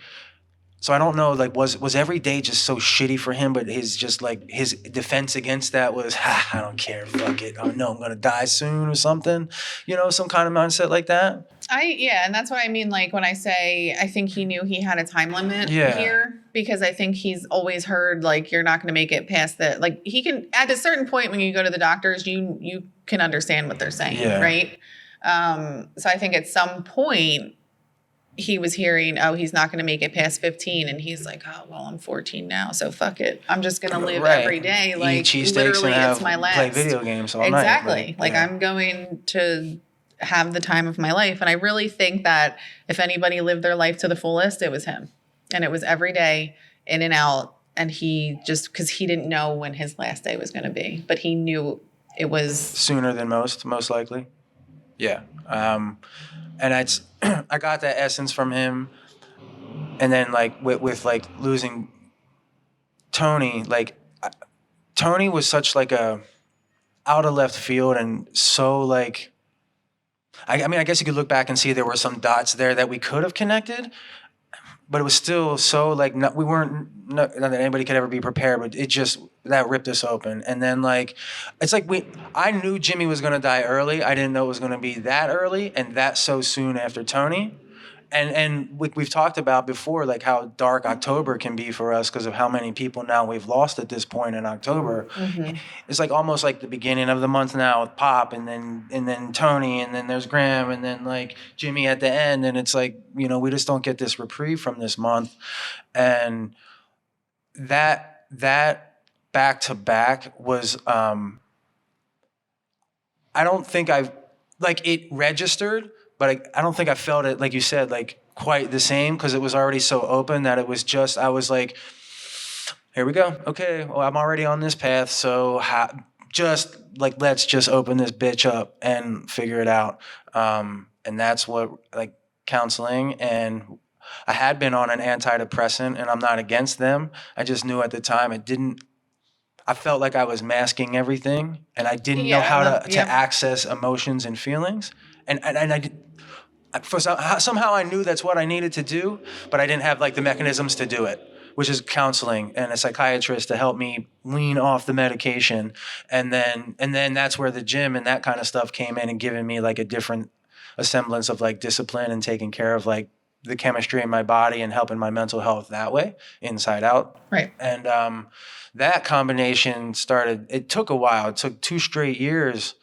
B: so I don't know, like, was every day just so shitty for him, but his defense against that was, I don't care, fuck it. I know I'm going to die soon or something, you know, some kind of mindset like that.
C: And that's what I mean, like, when I say I think he knew he had a time limit here, because I think he's always heard, like, you're not going to make it past that. Like, he can, at a certain point when you go to the doctors, you can understand what they're saying, right? So I think at some point, he was hearing, oh, he's not going to make it past 15. And he's like, oh, well, I'm 14 now. So fuck it. I'm just going to live every day. Like,
B: Eat cheesesteaks
C: literally,
B: and
C: it's my last.
B: play video games all
C: exactly.
B: night.
C: Like I'm going to have the time of my life. And I really think that if anybody lived their life to the fullest, it was him. And it was every day in and out. And he just, because he didn't know when his last day was going to be, but he knew it was
B: sooner than most likely. Yeah. And I got that essence from him. And then like with like losing Tony, like Tony was such like a out of left field and so like, I mean, I guess you could look back and see there were some dots there that we could have connected, but it was still so like, we weren't, not that anybody could ever be prepared, but it just, that ripped us open. And then like, it's like I knew Jimmy was going to die early. I didn't know it was going to be that early and that so soon after Tony. And we've talked about before, like how dark October can be for us because of how many people now we've lost at this point in October. Mm-hmm. It's like almost like the beginning of the month now with Pop and then Tony and then there's Graham and then like Jimmy at the end. And it's like, you know, we just don't get this reprieve from this month. And that back to back was, I don't think it registered, but I don't think I felt it, like you said, like quite the same because it was already so open that it was just, I was like, here we go. Okay, well, I'm already on this path. So just like, let's just open this bitch up and figure it out. And that's what like counseling, and I had been on an antidepressant and I'm not against them. I just knew at the time I felt like I was masking everything and I didn't know how to access emotions and feelings. And somehow I knew that's what I needed to do, but I didn't have like the mechanisms to do it, which is counseling and a psychiatrist to help me wean off the medication. And then that's where the gym and that kind of stuff came in and giving me like a semblance of like discipline and taking care of like the chemistry in my body and helping my mental health that way, inside out.
C: Right.
B: And that combination it took a while. It took 2 straight years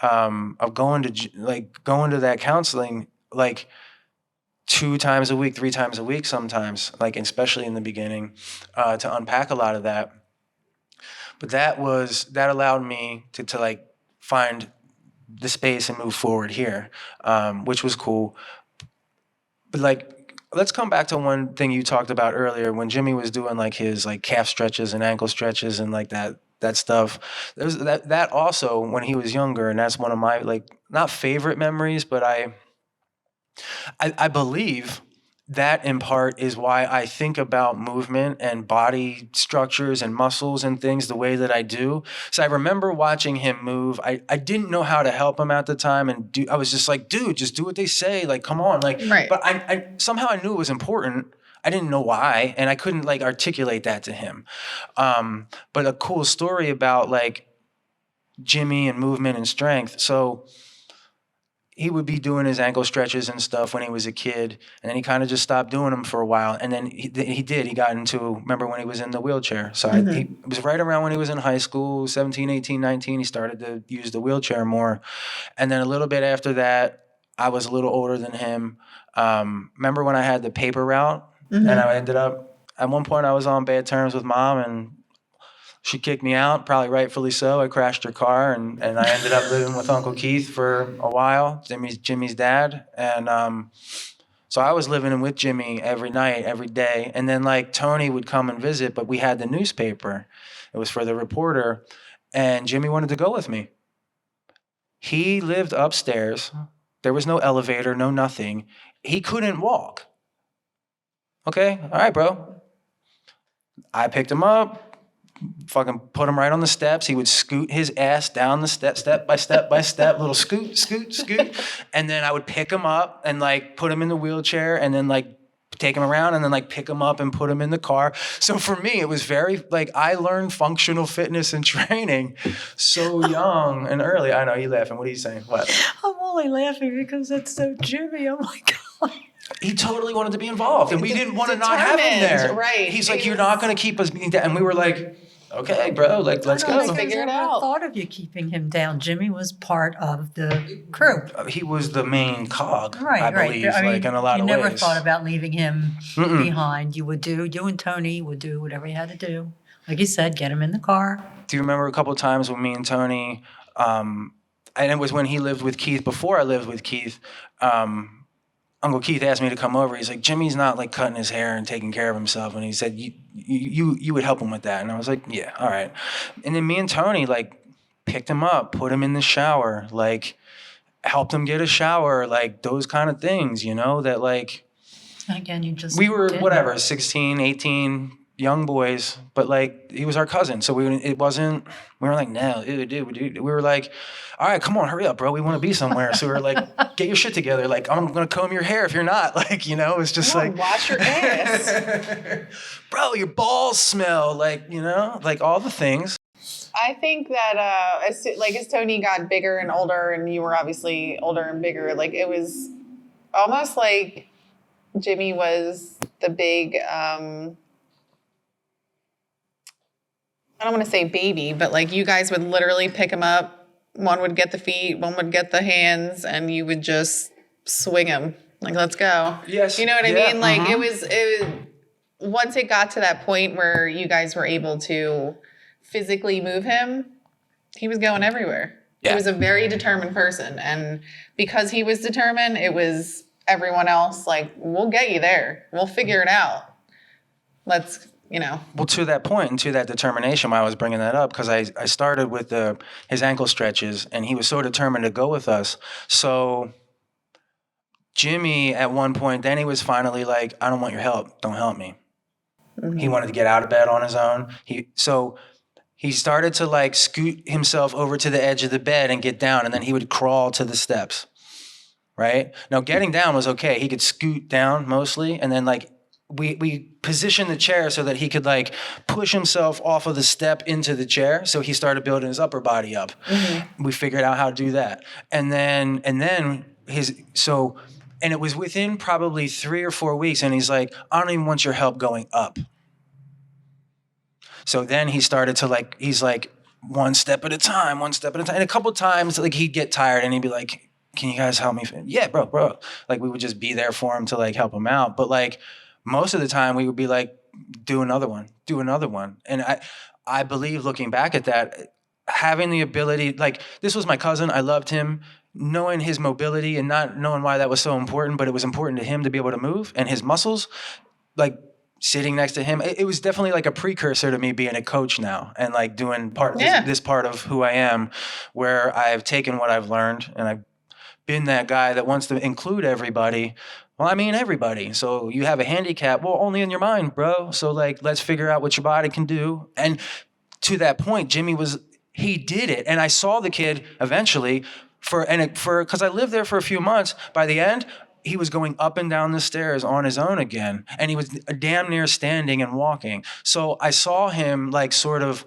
B: of going to that counseling like 2 times a week, 3 times a week sometimes, like especially in the beginning, to unpack a lot of that. But that allowed me to like find the space and move forward here, which was cool. But like, let's come back to one thing you talked about earlier when Jimmy was doing like his like calf stretches and ankle stretches and like that stuff. There's that also when he was younger, and that's one of my like not favorite memories, but I believe that in part is why I think about movement and body structures and muscles and things the way that I do. So I remember watching him move. I didn't know how to help him at the time, and I was just like, dude, just do what they say. Like, come on, like.
C: Right.
B: But I somehow I knew it was important. I didn't know why, and I couldn't like articulate that to him. But a cool story about like Jimmy and movement and strength. So he would be doing his ankle stretches and stuff when he was a kid, and then he kind of just stopped doing them for a while. And then he got into, remember when he was in the wheelchair. So it was right around when he was in high school, 17, 18, 19, he started to use the wheelchair more. And then a little bit after that, I was a little older than him. Remember when I had the paper route? And I ended up, at one point I was on bad terms with Mom, and she kicked me out, probably rightfully so. I crashed her car, and I ended up living with Uncle Keith for a while, Jimmy's dad. And so I was living with Jimmy every night, every day. And then like Tony would come and visit, but we had the newspaper. It was for the Reporter, and Jimmy wanted to go with me. He lived upstairs. There was no elevator, no nothing. He couldn't walk. Okay, all right, bro. I picked him up, fucking put him right on the steps. He would scoot his ass down the step by step, little scoot. And then I would pick him up and like put him in the wheelchair and then like take him around and then like pick him up and put him in the car. So for me, it was very like I learned functional fitness and training so young and early. I know you're laughing. What are you saying? What?
A: I'm only laughing because it's so Jimmy. Oh my God.
B: He totally wanted to be involved, and we didn't want to not have him there.
C: Right.
B: He's like, you're not going to keep us being down. And we were like, Okay, bro, like, let's
A: I don't
B: go.
A: think
C: Figure
A: there's
C: it
A: ever
C: out.
A: thought of you keeping him down. Jimmy was part of the crew.
B: He was the main cog,
A: Right,
B: I
A: right.
B: believe,
A: I
B: like,
A: mean,
B: in a lot
A: you
B: of
A: never
B: ways.
A: thought about leaving him
B: Mm-mm.
A: behind. You and Tony would do whatever you had to do. Like you said, get him in the car.
B: Do you remember a couple of times when me and Tony, and it was when he lived with Keith, before I lived with Keith, Uncle Keith asked me to come over. He's like, Jimmy's not like cutting his hair and taking care of himself. And he said, you would help him with that. And I was like, yeah, all right. And then me and Tony like picked him up, put him in the shower, like helped him get a shower, like those kind of things, you know, that like
A: And again, you just
B: we were
A: didn't.
B: whatever, 16, 18 young boys, but like he was our cousin. So we were like, no, dude. We were like, all right, come on, hurry up, bro. We want to be somewhere. So we were like, get your shit together. Like, I'm going to comb your hair if you're not. Like, you know, it's just
C: Come on,
B: like,
C: wash your ass.
B: bro, your balls smell. Like, you know, like all the things.
C: I think that as Tony got bigger and older, and you were obviously older and bigger, like it was almost like Jimmy was the big, I don't want to say baby, but like you guys would literally pick him up. One would get the feet, one would get the hands, and you would just swing him. Like, let's go.
B: Yes.
C: You know what I
B: Yeah,
C: mean? Like
B: mhm.
C: it was once it got to that point where you guys were able to physically move him, he was going everywhere.
B: Yeah.
C: He was a very determined person. And because he was determined, it was everyone else like, we'll get you there. We'll figure it out. Let's, you know.
B: Well, to that point and to that determination, why I was bringing that up, because I started with his ankle stretches, and he was so determined to go with us. So Jimmy, at one point, then he was finally like, I don't want your help. Don't help me.
C: Mm-hmm.
B: He wanted to get out of bed on his own. So he started to like scoot himself over to the edge of the bed and get down, and then he would crawl to the steps. Right? Now, getting down was okay. He could scoot down mostly, and then like we positioned the chair so that he could like push himself off of the step into the chair. So he started building his upper body up. Mm-hmm. We figured out how to do that, and then and it was within probably 3 or 4 weeks, and he's like, I don't even want your help going up. So then he started to like, he's like, one step at a time. And a couple times, like he'd get tired and he'd be like, can you guys help me? Yeah, bro. Like we would just be there for him to like help him out. But like most of the time we would be like, do another one. And I believe, looking back at that, having the ability, like this was my cousin. I loved him. Knowing his mobility and not knowing why that was so important, but it was important to him to be able to move, and his muscles, like sitting next to him, it was definitely like a precursor to me being a coach now and like doing this part of who I am, where I've taken what I've learned and I've been that guy that wants to include everybody. Well, I mean everybody. So you have a handicap, well, only in your mind, bro. So like, let's figure out what your body can do. And to that point, he did it. And I saw the kid eventually because I lived there for a few months. By the end, he was going up and down the stairs on his own again. And he was damn near standing and walking. So I saw him like sort of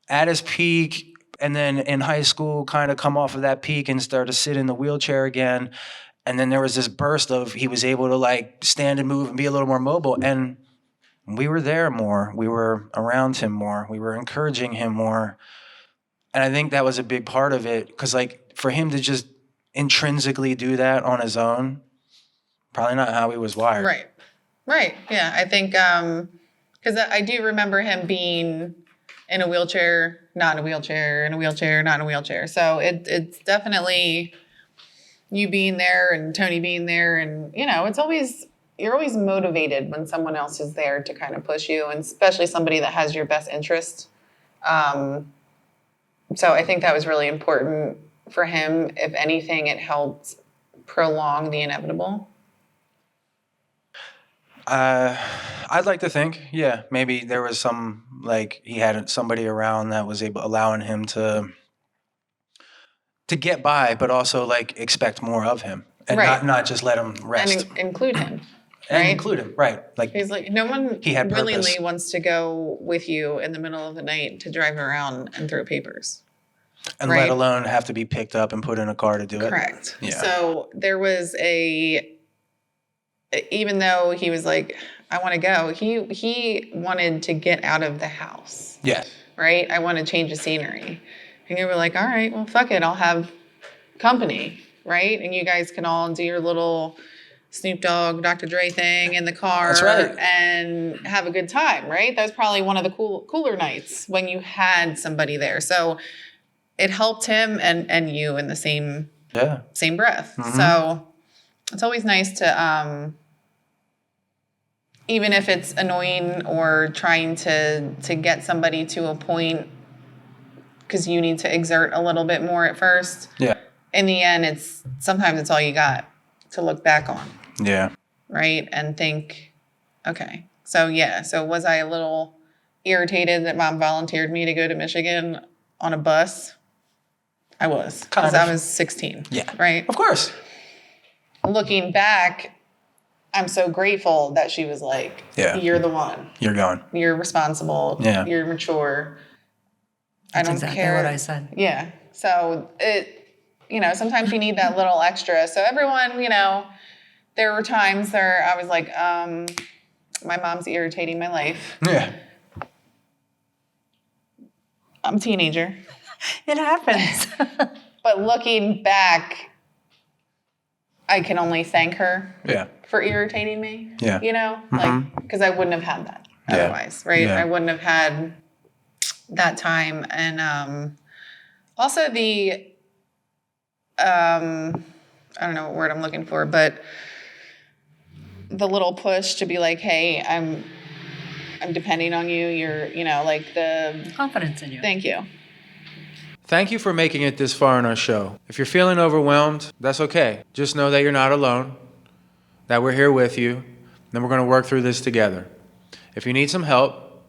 B: at his peak, and then in high school kind of come off of that peak and start to sit in the wheelchair again. And then there was this burst of he was able to like stand and move and be a little more mobile. And we were there more. We were around him more. We were encouraging him more. And I think that was a big part of it, because like for him to just intrinsically do that on his own, probably not how he was wired.
C: Right. Yeah, I think because I do remember him being in a wheelchair, not in a wheelchair, in a wheelchair, not in a wheelchair. So it's definitely you being there and Tony being there, and you know, you're always motivated when someone else is there to kind of push you, and especially somebody that has your best interest. So I think that was really important for him. If anything, it helped prolong the inevitable.
B: I'd like to think, yeah, maybe there was some, like he had somebody around that was allowing him to get by, but also like expect more of him, and not just let him rest.
C: And include him.
B: And
C: right?
B: include him, right. Like
C: he's like, no one
B: he had
C: willingly
B: purpose.
C: wants to go with you in the middle of the night to drive around and throw papers.
B: And let alone have to be picked up and put in a car to do it.
C: Correct.
B: Yeah.
C: So there was even though he was like, I want to go. He wanted to get out of the house.
B: Yeah.
C: Right? I want to change the scenery. And you were like, all right, well, fuck it. I'll have company, right? And you guys can all do your little Snoop Dogg, Dr. Dre thing in the car.
B: That's right.
C: And have a good time, right? That was probably one of the cooler nights when you had somebody there. So it helped him and you in the same breath. Mm-hmm. So it's always nice to, even if it's annoying or trying to get somebody to a point because you need to exert a little bit more at first.
B: Yeah.
C: In the end, sometimes it's all you got to look back on.
B: Yeah.
C: Right? And think, okay. So was I a little irritated that Mom volunteered me to go to Michigan on a bus? I was. Because I was 16.
B: Yeah.
C: Right?
B: Of course.
C: Looking back, I'm so grateful that she was like, you're the one.
B: You're going.
C: You're responsible.
B: Yeah.
C: You're mature.
A: That's
C: I don't
A: exactly
C: care.
A: what I said.
C: Yeah. So sometimes you need that little extra. So everyone, there were times where I was like, my mom's irritating my life.
B: Yeah.
C: I'm a teenager.
A: It happens.
C: But looking back, I can only thank her for irritating me.
B: Yeah.
C: Because I wouldn't have had that otherwise, right?
B: Yeah.
C: I wouldn't have had that time. And also the, I don't know what word I'm looking for, but the little push to be like, hey, I'm depending on you. You're, like the
A: confidence in you.
C: Thank you.
B: Thank you for making it this far in our show. If you're feeling overwhelmed, that's okay. Just know that you're not alone, that we're here with you, and we're going to work through this together. If you need some help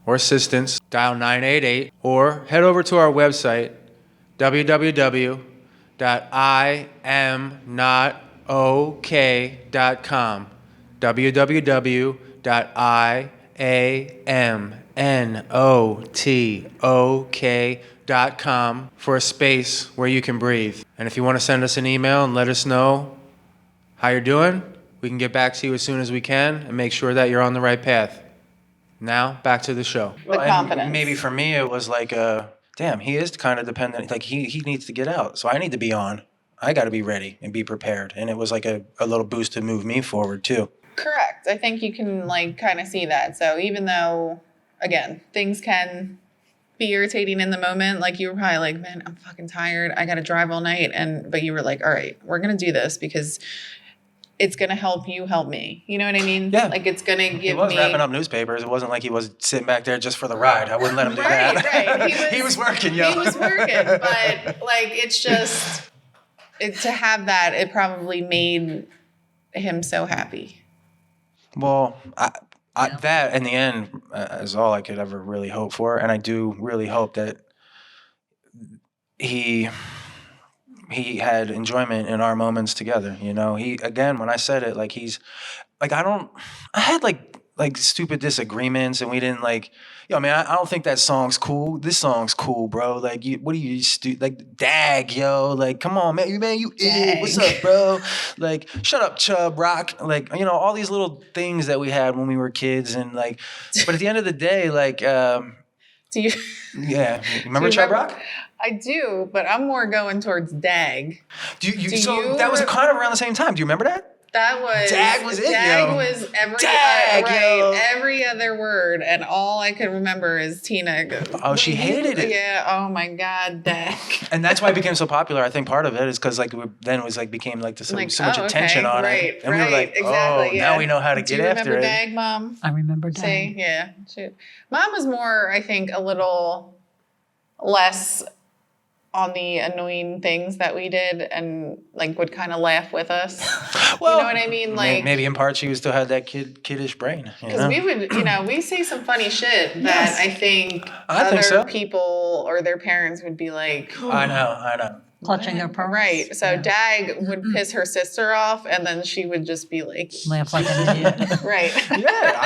B: or assistance, dial 988 or head over to our website, www.iamnotok.com, www.iamnotok.com for a space where you can breathe. And if you want to send us an email and let us know how you're doing, we can get back to you as soon as we can and make sure that you're on the right path. Now, back to the show.
C: The confidence.
B: And maybe for me, it was like, damn, he is kind of dependent. Like, he needs to get out. So I need to be on. I got to be ready and be prepared. And it was like a little boost to move me forward, too.
C: Correct. I think you can, kind of see that. So even though, again, things can be irritating in the moment, like you were probably like, man, I'm fucking tired. I got to drive all night. But you were like, all right, we're going to do this because it's going to help you help me. You know what I mean?
B: Yeah.
C: Like it's going to give me...
B: He was wrapping up newspapers. It wasn't like he was sitting back there just for the ride. I wouldn't let him do that.
C: Right.
B: He was working, yo.
C: He was working. But it's just... to have that, it probably made him so happy.
B: Well, that in the end is all I could ever really hope for. And I do really hope that he had enjoyment in our moments together. When I said it, I had stupid disagreements and we didn't I don't think that song's cool. This song's cool, bro. What are you dag, yo. Come on, man, you idiot. What's up, bro? Shut up, Chub Rock. All these little things that we had when we were kids and but at the end of the day,
C: do you
B: remember Chub Rock?
C: I do, but I'm more going towards dag.
B: That was kind of around the same time. Do you remember that?
C: That was
B: Dag was it,
C: Dag
B: yo.
C: was every other word, and all I could remember is Tina goes,
B: she hated it.
C: Yeah. Oh my God, Dag.
B: And that's why it became so popular. I think part of it is because then it was became so much attention on it, and we were like,
C: exactly,
B: now we know how to get after it.
C: Do you remember Dag, Mom?
A: I remember Dag.
C: See, yeah, shoot. Mom was more, I think, a little less on the annoying things that we did and would kind of laugh with us.
B: Well,
C: you know what I mean?
B: Maybe in part she still had that kiddish brain.
C: Because we would, we say some funny shit that
B: Yes.
C: I think people or their parents would be like, oh,
B: I know.
A: Clutching her purse.
C: Right. So Dag would piss her sister off and then she would just be like,
A: laugh like an idiot.
C: Right.
B: Yeah.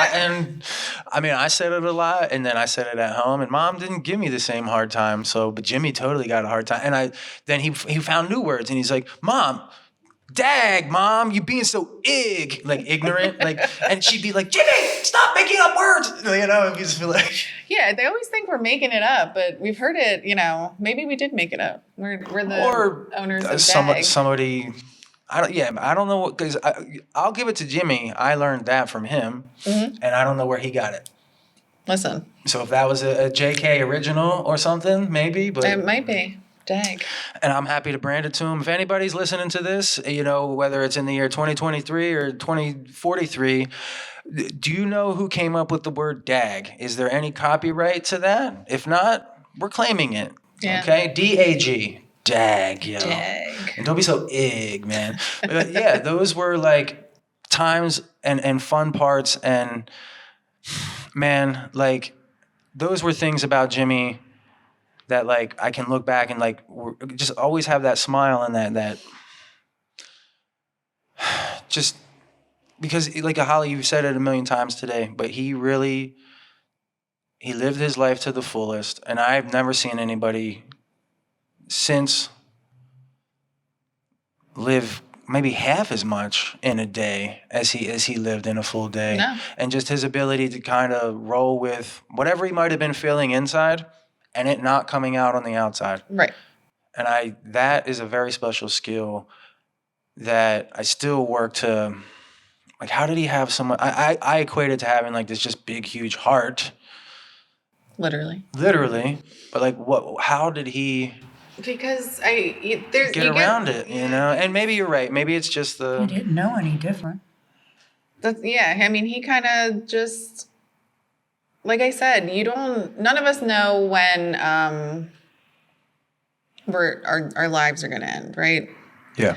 B: I said it a lot and then I said it at home and Mom didn't give me the same hard time. But Jimmy totally got a hard time. And then he found new words and he's like, Mom, dag, mom, you being so like ignorant. Like, and she'd be like, Jimmy, stop making up words. You know, and you just feel like.
C: Yeah, they always think we're making it up, but we've heard it, maybe we did make it up. We're the owners of dag.
B: Somebody, I don't know, because I'll give it to Jimmy. I learned that from him, and I don't know where he got it.
C: Listen.
B: So if that was a JK original or something, maybe, but
C: it might be. Dag.
B: And I'm happy to brand it to him. If anybody's listening to this, whether it's in the year 2023 or 2043, do you know who came up with the word dag? Is there any copyright to that? If not, we're claiming it.
C: Yeah.
B: Okay? DAG. Dag, yo.
C: Dag.
B: And don't be so man. But yeah, those were like times and fun parts. And man, like those were things about Jimmy that like I can look back and like just always have that smile and that just because like Holly, you've said it a million times today, but he lived his life to the fullest, and I've never seen anybody since live maybe half as much in a day as he lived in a full day.
C: No.
B: And just his ability to kind of roll with whatever he might have been feeling inside and it not coming out on the outside.
C: Right.
B: And that is a very special skill that I still work to, like, how did he have someone, I equate it to having like this just big, huge heart.
C: Literally.
B: But like how did he
C: Because
B: get around it, And maybe you're right. Maybe it's just
A: He didn't know any different.
C: I mean, he kind of just, like I said, none of us know when our lives are going to end, right?
B: Yeah.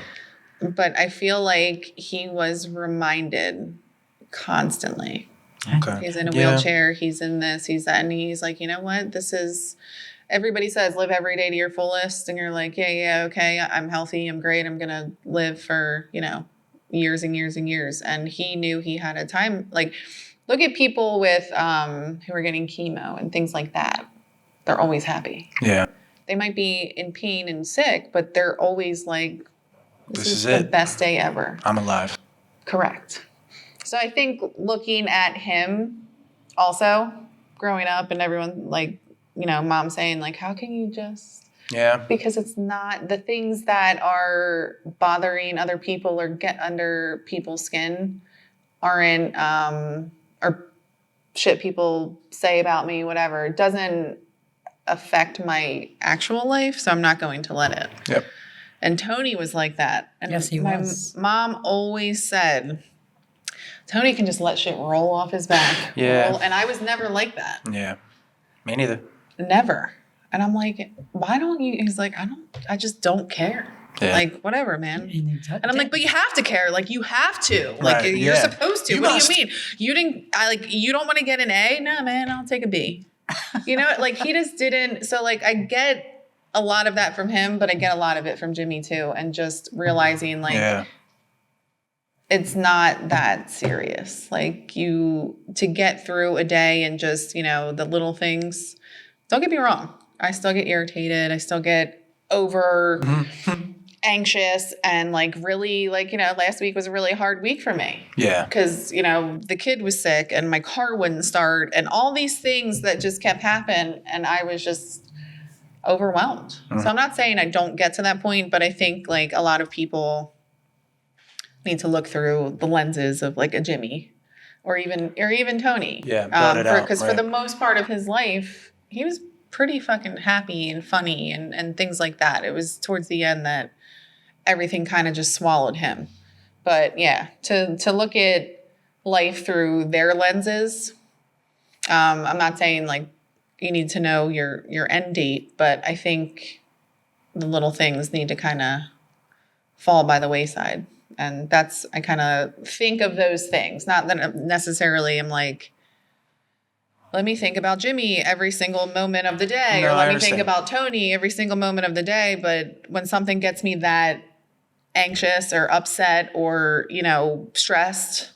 C: But I feel like he was reminded constantly.
B: Okay.
C: He's in a wheelchair, he's in this, he's that, and he's like, you know what? Everybody says live every day to your fullest, and you're like, yeah, okay, I'm healthy, I'm great, I'm going to live for, years and years and years. And he knew he had a time, like, look at people with who are getting chemo and things like that. They're always happy.
B: Yeah.
C: They might be in pain and sick, but they're always like, this is the best day ever.
B: I'm alive.
C: Correct. So I think looking at him also growing up and everyone like, mom saying like, how can you just...
B: Yeah.
C: Because it's not the things that are bothering other people or get under people's skin aren't, or shit people say about me, whatever. It doesn't affect my actual life, so I'm not going to let it.
B: Yep.
C: And Tony was like that. And
A: yes, he was.
C: My mom always said, Tony can just let shit roll off his back.
B: Yeah.
C: And I was never like that.
B: Yeah. Me neither.
C: Never. And I'm like, why don't you? He's like, I just don't care.
B: Yeah.
C: Like, whatever, man. And I'm like, but you have to care. Like, you have to. Like,
B: Right,
C: you're
B: yeah.
C: supposed to.
B: You
C: What
B: must.
C: do you mean? You don't want to get an A? No, man, I'll take a B. Like, he just didn't. So, like, I get a lot of that from him, but I get a lot of it from Jimmy, too. And just realizing, like,
B: Yeah.
C: it's not that serious. Like, to get through a day and just, the little things. Don't get me wrong. I still get irritated. I still get over anxious and like really like, last week was a really hard week for me.
B: Yeah.
C: Because, the kid was sick and my car wouldn't start and all these things that just kept happening. And I was just overwhelmed. So I'm not saying I don't get to that point, but I think like a lot of people need to look through the lenses of like a Jimmy or even Tony.
B: Yeah. Blot it out.
C: Because
B: right.
C: for the most part of his life, he was pretty fucking happy and funny and things like that. It was towards the end that everything kind of just swallowed him. But yeah, to look at life through their lenses, I'm not saying like you need to know your end date, but I think the little things need to kind of fall by the wayside. And I kind of think of those things. Not that necessarily I'm like, let me think about Jimmy every single moment of the day,
B: No,
C: or
B: I
C: let me
B: understand.
C: think about Tony every single moment of the day. But when something gets me that anxious or upset or, stressed,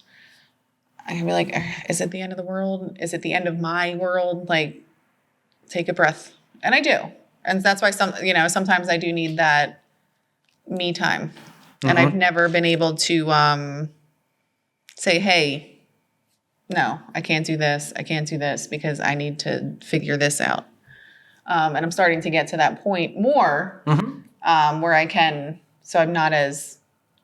C: I can be like, is it the end of the world? Is it the end of my world? Like, take a breath. And I do. And that's why sometimes I do need that me time. And I've never been able to say, hey, no, I can't do this. I can't do this because I need to figure this out. And I'm starting to get to that point more where I can, so I'm not as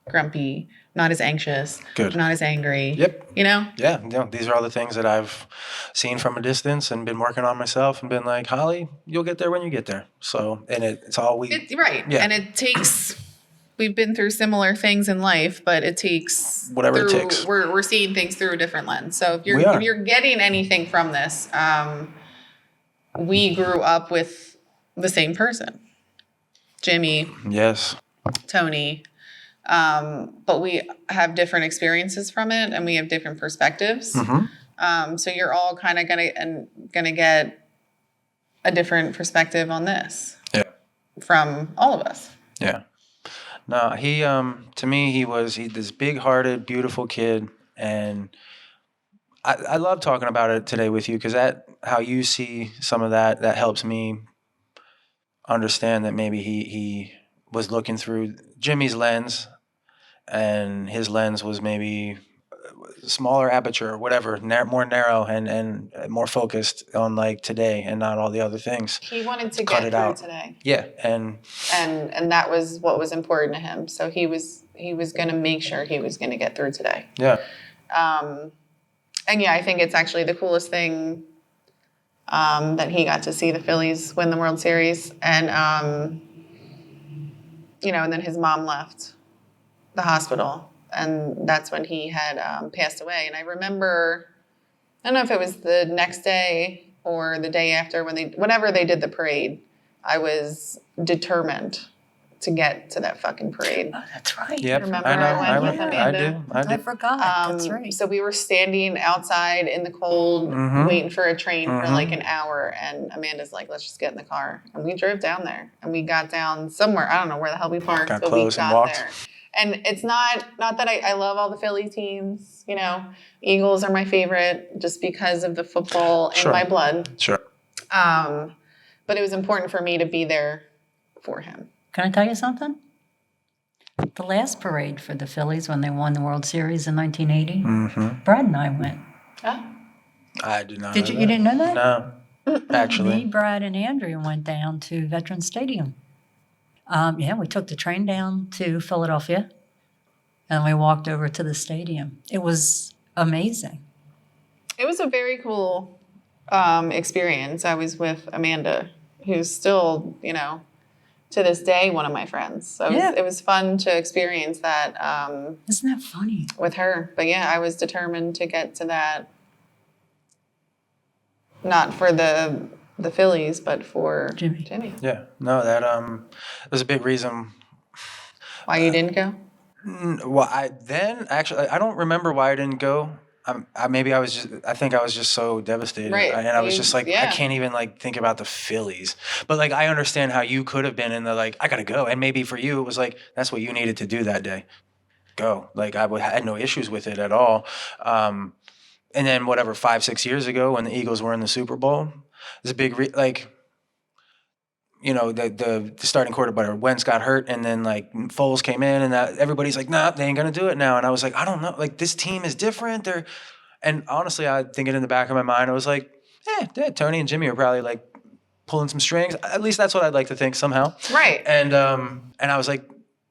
C: grumpy, not as anxious,
B: Good.
C: not as angry.
B: Yep.
C: You know?
B: Yeah, these are all the things that I've seen from a distance and been working on myself and been like, Holly, you'll get there when you get there. So, and it's all
C: Right.
B: Yeah.
C: And it takes, we've been through similar things in life, but it takes
B: Whatever it takes.
C: We're seeing things through a different lens. So if
B: We are.
C: if you're getting anything from this, we grew up with the same person, Jimmy,
B: Yes.
C: Tony, but we have different experiences from it, and we have different perspectives. So you're all kind of gonna get a different perspective on this.
B: Yeah.
C: From all of us.
B: Yeah. No, he to me he's this big-hearted, beautiful kid, and I love talking about it today with you because that how you see some of that helps me understand that maybe he was looking through Jimmy's lens, and his lens was maybe smaller aperture or whatever, more narrow and more focused on like today and not all the other things.
C: He wanted to
B: Cut
C: get
B: it
C: through
B: out.
C: today.
B: Yeah, and
C: that was what was important to him. So he was going to make sure he was going to get through today.
B: yeah,
C: And yeah, I think it's actually the coolest thing that he got to see the Phillies win the World Series, and and then his mom left the hospital, and that's when he had passed away. And I remember, I don't know if it was the next day or the day after whenever they did the parade, I was determined to get to that fucking parade.
A: Oh, that's right.
B: yep.
C: Remember
B: I know.
C: I went with Amanda?
B: I
A: I
B: did.
A: forgot. That's right.
C: So we were standing outside in the cold, waiting for a train for like an hour, and Amanda's like, let's just get in the car. And we drove down there, and we got down somewhere. I don't know where the hell we parked,
B: Got
C: but
B: close
C: we
B: and
C: got
B: walked.
C: there. And it's not that I love all the Philly teams, Eagles are my favorite just because of the football in
B: Sure.
C: my blood.
B: Sure.
C: But it was important for me to be there for him.
A: Can I tell you something? The last parade for the Phillies when they won the World Series in 1980, Brad and I went.
C: Oh.
B: I did not.
A: Did
B: know
A: you? You didn't know that?
B: No, actually.
A: Me, Brad, and Andrea went down to Veterans Stadium. Yeah, we took the train down to Philadelphia, and we walked over to the stadium. It was amazing.
C: It was a very cool experience. I was with Amanda, who's still, to this day, one of my friends. So it was fun to experience that
A: Isn't that funny?
C: with her. But yeah, I was determined to get to that, not for the Phillies, but for Jimmy.
B: Yeah. No, that was a big reason.
C: Why you didn't go?
B: Well, I don't remember why I didn't go. I think I was just so devastated.
C: Right.
B: And I was just like,
C: Yeah.
B: I can't even like think about the Phillies. But like, I understand how you could have been in the like, I gotta go. And maybe for you, it was like, that's what you needed to do that day. Go. Like I had no issues with it at all. And then 5-6 years ago when the Eagles were in the Super Bowl, there's a big, the starting quarterback, Wentz got hurt, and then like Foles came in, and everybody's like, nah, they ain't gonna do it now. And I was like, I don't know, like this team is different. And honestly, I think it in the back of my mind, I was like, Tony and Jimmy are probably like pulling some strings. At least that's what I'd like to think somehow.
C: Right.
B: And I was like,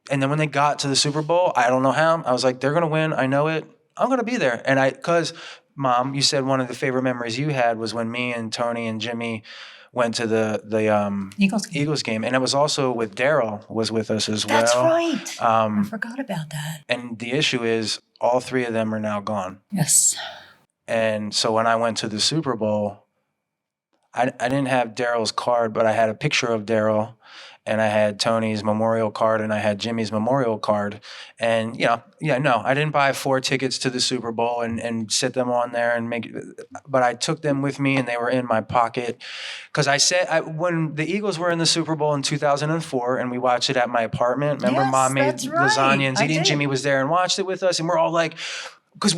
B: and then when they got to the Super Bowl, I don't know how, I was like, they're gonna win. I know it. I'm gonna be there. And because Mom, you said one of the favorite memories you had was when me and Tony and Jimmy went to the Eagles game, and it was also with Daryl was with us as well.
A: That's right. I forgot about that.
B: And the issue is all three of them are now gone.
A: Yes.
B: And so when I went to the Super Bowl, I didn't have Daryl's card, but I had a picture of Daryl, and I had Tony's memorial card, and I had Jimmy's memorial card. And I didn't buy 4 tickets to the Super Bowl and sit them on there and but I took them with me, and they were in my pocket. Because I said, when the Eagles were in the Super Bowl in 2004, and we watched it at my apartment, remember
A: Yes,
B: Mom made
A: that's right.
B: lasagna, and
A: I
B: Ziti and
A: did.
B: Jimmy was there and watched it with us, and we're all like, because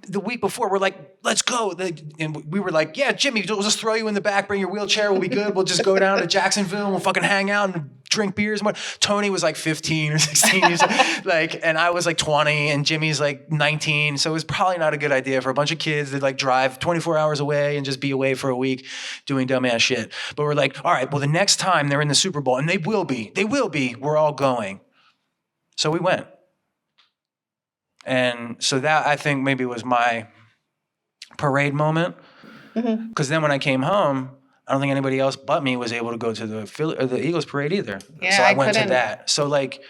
B: the week before, we're like, let's go. And we were like, yeah, Jimmy, we'll just throw you in the back, bring your wheelchair, we'll be good. We'll just go down to Jacksonville and we'll fucking hang out and drink beers. Tony was like 15 or 16. He was like, and I was like 20 and Jimmy's like 19. So it was probably not a good idea for a bunch of kids to like drive 24 hours away and just be away for a week doing dumbass shit. But we're like, all right, well, the next time they're in the Super Bowl, and they will be, we're all going. So we went. And so that I think maybe was my parade moment. Because then when I came home, I don't think anybody else but me was able to go to the Eagles parade either.
C: Yeah,
B: so I went to that. So like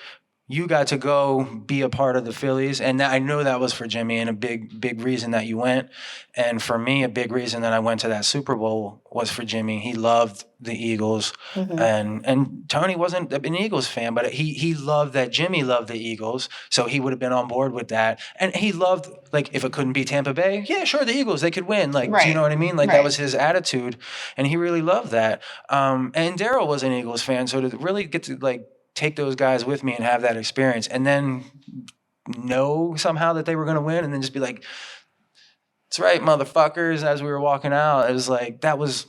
B: you got to go be a part of the Phillies. And I know that was for Jimmy and a big reason that you went. And for me, a big reason that I went to that Super Bowl was for Jimmy. He loved the Eagles. And Tony wasn't an Eagles fan, but he loved that Jimmy loved the Eagles. So he would have been on board with that. And he loved, like, if it couldn't be Tampa Bay, yeah, sure, the Eagles, they could win. Like, do you know what I mean? Like, that was his attitude. And he really loved that. And Daryl was an Eagles fan. So to really get to, like, take those guys with me and have that experience and then know somehow that they were going to win and then just be like, that's right, motherfuckers, as we were walking out. It was like, that was,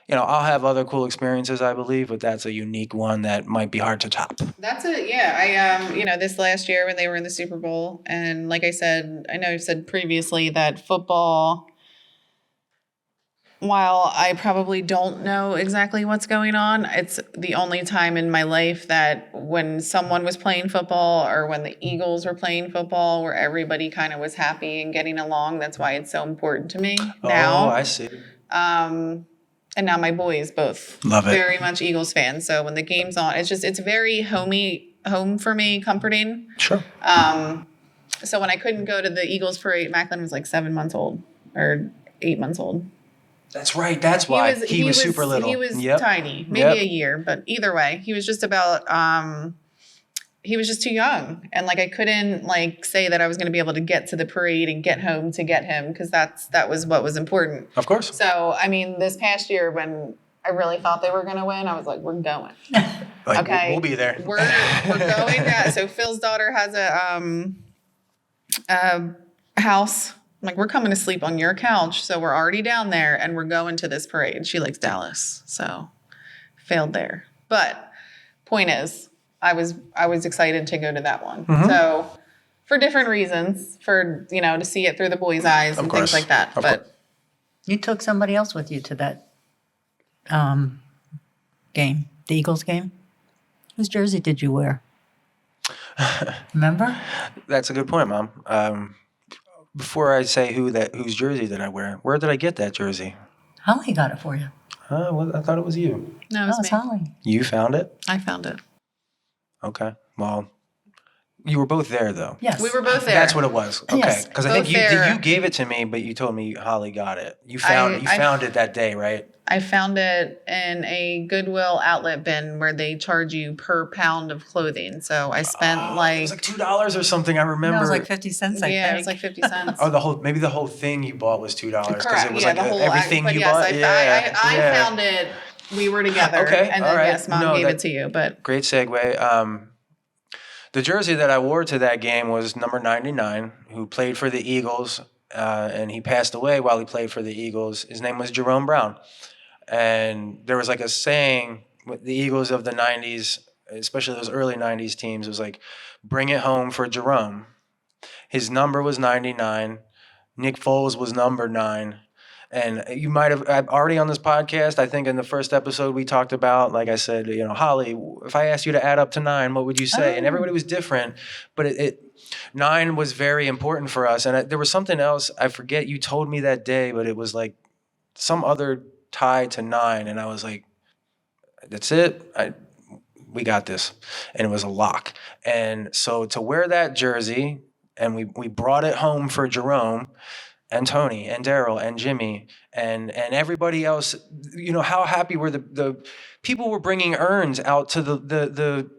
B: you know, I'll have other cool experiences, I believe, but that's a unique one that might be hard to top.
C: That's it. Yeah. I, you know, this last year when they were in the Super Bowl, and like I said, I know I've said previously that football, while I probably don't know exactly what's going on, it's the only time in my life that when someone was playing football or when the Eagles were playing football where everybody kind of was happy and getting along. That's why it's so important to me now.
B: Oh, I see.
C: And now my boys both
B: love it.
C: Very much Eagles fans. So when the game's on, it's very home for me, comforting.
B: Sure.
C: So when I couldn't go to the Eagles parade, Macklin was like 7 months old or 8 months old.
B: That's right. That's why he was super little.
C: He was tiny, maybe a year, but either way, he was just about, he was just too young. And like, I couldn't like say that I was going to be able to get to the parade and get home to get him. Cause that was what was important.
B: Of course.
C: So, I mean, this past year when I really thought they were going to win, I was like, we're going.
B: Like,
C: okay.
B: We'll be there.
C: We're going. Yeah. So Phil's daughter has a house. I'm like, we're coming to sleep on your couch. So we're already down there and we're going to this parade. She likes Dallas. So failed there. But point is, I was excited to go to that one. So for different reasons, for, you know, to see it through the boys' eyes and things like that. But
A: you took somebody else with you to that game, the Eagles game. Whose jersey did you wear? Remember?
B: That's a good point, Mom. Before I say whose jersey did I wear, where did I get that jersey?
A: Holly got it for you.
B: Well, I thought it was you.
C: no, it was
A: It's
C: me.
A: Holly.
B: You found it?
C: I found it.
B: Okay. Well, you were both there, though.
A: Yes.
C: We were both there.
B: That's what it was. Okay.
A: Yes.
B: Because I think
C: Both there.
B: you gave it to me, but you told me Holly got it. You found it that day, right?
C: I found it in a Goodwill outlet bin where they charge you per pound of clothing. So I spent
B: It
C: like,
B: was like $2 or something. I remember.
A: It was like 50 cents, I think.
C: it was like 50 cents.
B: Oh, maybe the whole thing you bought was $2 because
C: Correct.
B: it was
C: Yeah,
B: like
C: the whole
B: everything
C: but
B: you
C: yes,
B: bought.
C: I found it. We were together.
B: Okay,
C: And
B: all
C: then
B: right.
C: yes, Mom
B: No,
C: gave
B: that-
C: it to you. But
B: Great segue. The jersey that I wore to that game was number 99, who played for the Eagles, and he passed away while he played for the Eagles. His name was Jerome Brown. And there was like a saying with the Eagles of the 90s, especially those early 90s teams, it was like, bring it home for Jerome. His number was 99. Nick Foles was number 9. And you might have already on this podcast, I think in the first episode we talked about, like I said, you know, Holly, if I asked you to add up to 9, what would you say? And everybody was different, but 9 was very important for us. And there was something else, I forget, you told me that day, but it was like some other tie to 9. And I was like, that's it. We got this. And it was a lock. And so to wear that jersey, and we brought it home for Jerome, and Tony and Daryl and Jimmy and everybody else, you know, how happy were the people were bringing urns out to the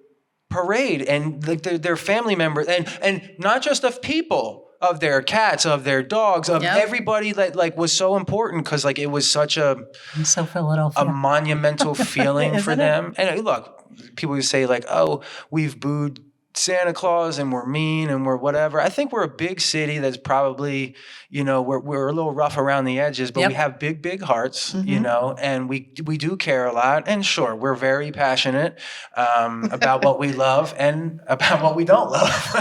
B: parade and like their family members and not just of people, of their cats, of their dogs, of everybody that like was so important because like it was such
A: I'm so Philadelphia.
B: a monumental feeling for
A: Isn't it?
B: them. And look, people would say like, oh, we've booed Santa Claus and we're mean and we're whatever. I think we're a big city that's probably, we're a little rough around the edges, but we have big hearts, and we do care a lot. And sure, we're very passionate about what we love and about what we don't love.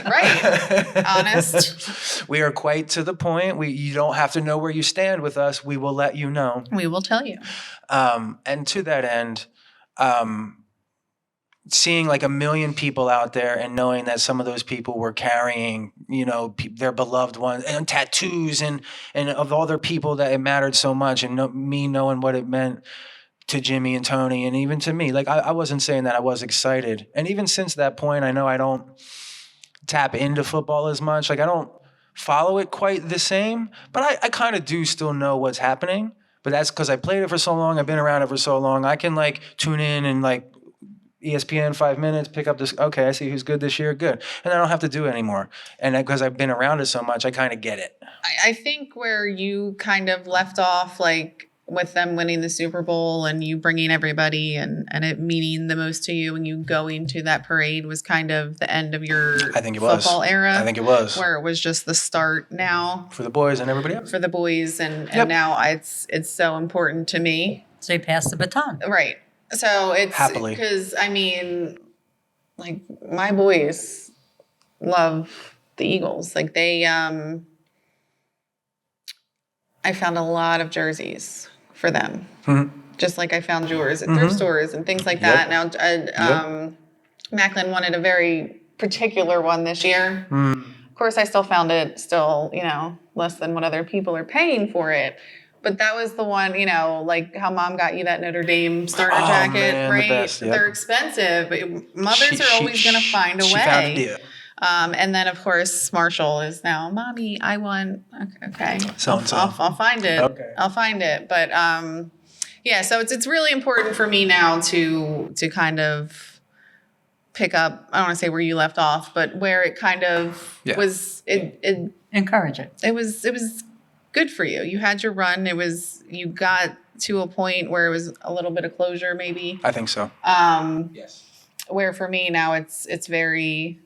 C: Right. Honest.
B: We are quite to the point. You don't have to know where you stand with us. We will let you know.
C: We will tell you.
B: And to that end, seeing like 1 million people out there and knowing that some of those people were carrying, their beloved ones and tattoos and of all their people that it mattered so much, and me knowing what it meant to Jimmy and Tony and even to me. Like I wasn't saying that I was excited. And even since that point, I know I don't tap into football as much. Like I don't follow it quite the same, but I kind of do still know what's happening. But that's because I played it for so long. I've been around it for so long. I can like tune in and like ESPN 5 minutes, pick up this. Okay, I see who's good this year. Good. And I don't have to do it anymore. And because I've been around it so much, I kind of get it.
C: I think where you kind of left off, like with them winning the Super Bowl and you bringing everybody and it meaning the most to you and you going to that parade was kind of the end of your football era.
B: I think it was.
C: Where it was just the start now.
B: For the boys and everybody else.
C: For the boys. And now it's so important to me.
A: So you pass the baton.
C: Right. So it's
B: happily,
C: because I mean, like my boys love the Eagles. Like they, I found a lot of jerseys for them, just like I found yours at thrift stores and things like that. Now, Macklin wanted a very particular one this year. Of course, I still found it less than what other people are paying for it. But that was the one, like how Mom got you that Notre Dame starter jacket,
B: man,
C: right?
B: The best, yep.
C: They're expensive. Mothers are always going to find a way.
B: She found a deal.
C: And then, of course, Marshall is now, Mommy, I want, okay.
B: So-and-so.
C: I'll find it.
B: Okay.
C: I'll find it. But, so it's really important for me now to kind of pick up, I don't want to say where you left off, but where it kind of was, it
A: encourage it.
C: It was good for you. You had your run. You got to a point where it was a little bit of closure, maybe.
B: I think so.
C: Yes. Where for me now it's very,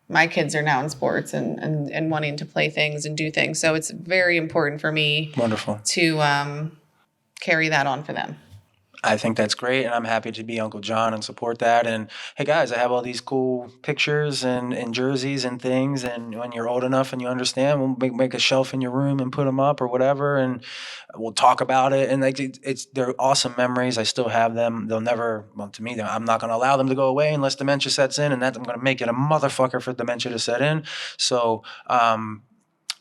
C: my kids are now in sports and wanting to play things and do things. So it's very important for me.
B: Wonderful.
C: To carry that on for them.
B: I think that's great, and I'm happy to be Uncle John and support that. And hey, guys, I have all these cool pictures and jerseys and things. And when you're old enough and you understand, we'll make a shelf in your room and put them up or whatever, and we'll talk about it. And they're awesome memories. I still have them. They'll never. Well, to me, I'm not going to allow them to go away unless dementia sets in, and that I'm going to make it a motherfucker for dementia to set in. So.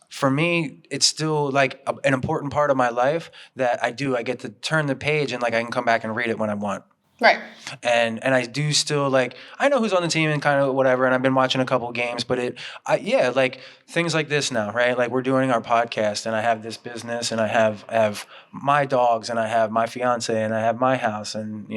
B: For me, it's still like an important part of my life that I get to turn the page and like I can come back and read it when I want.
C: Right.
B: And I do still like, I know who's on the team and kind of whatever, and I've been watching a couple of games, but like things like this now, right? Like we're doing our podcast and I have this business and I have my dogs and I have my fiance and I have my house and,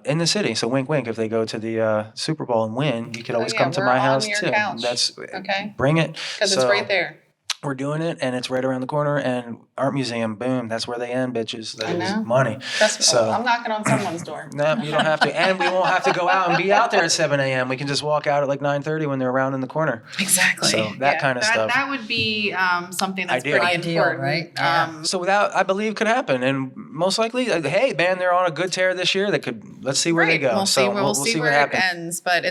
B: in the city. So wink, wink, if they go to the Super Bowl and win, you could always come to my house too.
C: Couch.
B: That's
C: okay.
B: Bring it.
C: Because it's right there.
B: We're doing it, and it's right around the corner. And art museum, boom, that's where they end, bitches. That is money.
C: So I'm knocking on someone's door.
B: No, you don't have to, and we won't have to go out and be out there at 7 a.m. We can just walk out at like 9:30 when they're around in the corner.
C: Exactly.
B: So that kind of stuff.
C: That would be something that's
B: Ideal.
C: pretty important,
A: right?
B: So that I believe could happen, and most likely, hey, man, they're on a good tear this year. That could. Let's see where they go.
C: We'll see where
B: what happens.
C: It ends, but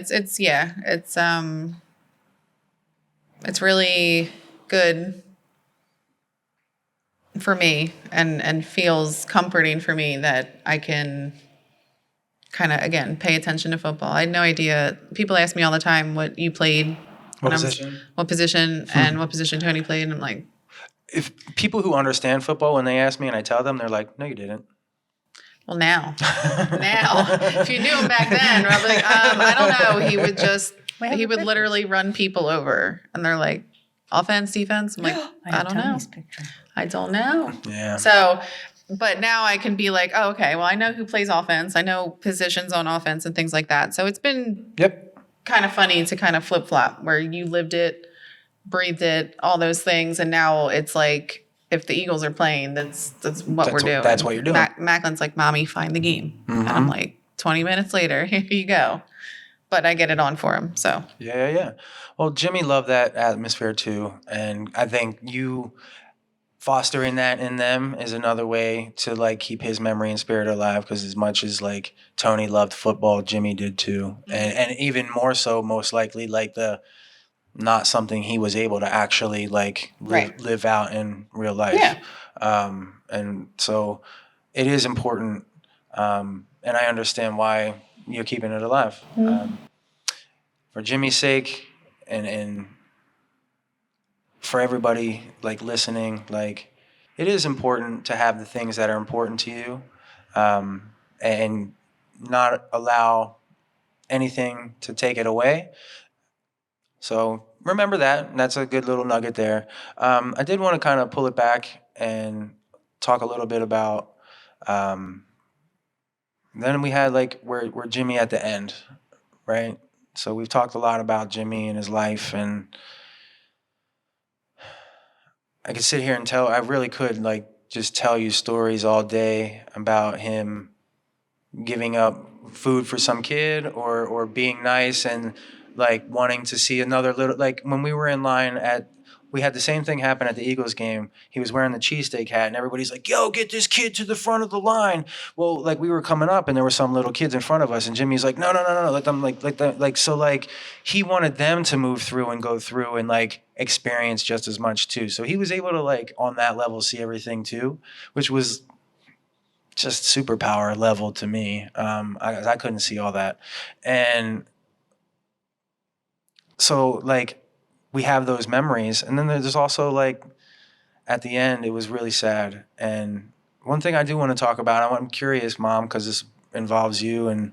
C: it's really good for me and feels comforting for me that I can kind of, again, pay attention to football. I had no idea. People ask me all the time what you played.
B: What position?
C: And what position Tony played. And I'm like.
B: If people who understand football, when they ask me and I tell them, they're like, no, you didn't.
C: Well, now. If you knew him back then, I'd be like, I don't know. He would literally run people over. And they're like, offense, defense? I'm like, I don't know. I don't know.
B: Yeah.
C: So, but now I can be like, oh, okay, well, I know who plays offense. I know positions on offense and things like that. So it's been kind of funny to kind of flip-flop where you lived it, breathed it, all those things. And now it's like, if the Eagles are playing, that's what we're doing.
B: That's what you're doing.
C: Macklin's like, Mommy, find the game.
B: Mm-hmm.
C: And I'm like, 20 minutes later, here you go. but I get it on for him. So
B: Yeah. Well, Jimmy loved that atmosphere too, and I think you fostering that in them is another way to like keep his memory and spirit alive. Because as much as like Tony loved football, Jimmy did too, and even more so, most likely, like the not something he was able to actually like live out in real life.
C: Yeah.
B: And so it is important, and I understand why you're keeping it alive. For Jimmy's sake, and for everybody like listening, like it is important to have the things that are important to you, and not allow anything to take it away. So remember that. That's a good little nugget there. I did want to kind of pull it back and talk a little bit about. Then we had like where Jimmy at the end, right? So we've talked a lot about Jimmy and his life, and I could sit here and I really could like just tell you stories all day about him giving up food for some kid or being nice and like wanting to see another little, like when we were in line we had the same thing happen at the Eagles game. He was wearing the cheesesteak hat and everybody's like, yo, get this kid to the front of the line. Well, like we were coming up and there were some little kids in front of us and Jimmy's like, no, let them so like he wanted them to move through and go through and like experience just as much too. So he was able to like on that level see everything too, which was just superpower level to me. I couldn't see all that. And so like we have those memories. And then there's also like at the end, it was really sad. And one thing I do want to talk about, I'm curious, Mom, because this involves you and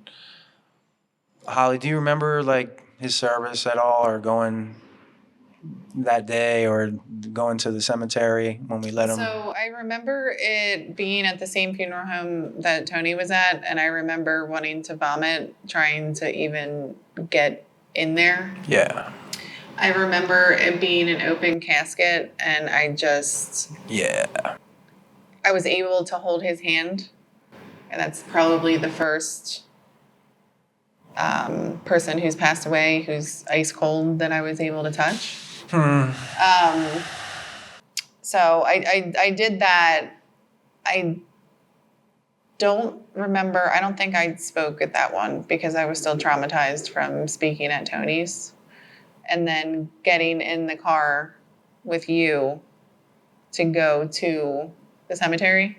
B: Holly, do you remember like his service at all or going that day or going to the cemetery when we let him?
C: So I remember it being at the same funeral home that Tony was at, and I remember wanting to vomit, trying to even get in there.
B: Yeah.
C: I remember it being an open casket, and I was able to hold his hand, and that's probably the first person who's passed away who's ice cold that I was able to touch. So I did that. I don't remember. I don't think I spoke at that one because I was still traumatized from speaking at Tony's. And then getting in the car with you to go to the cemetery.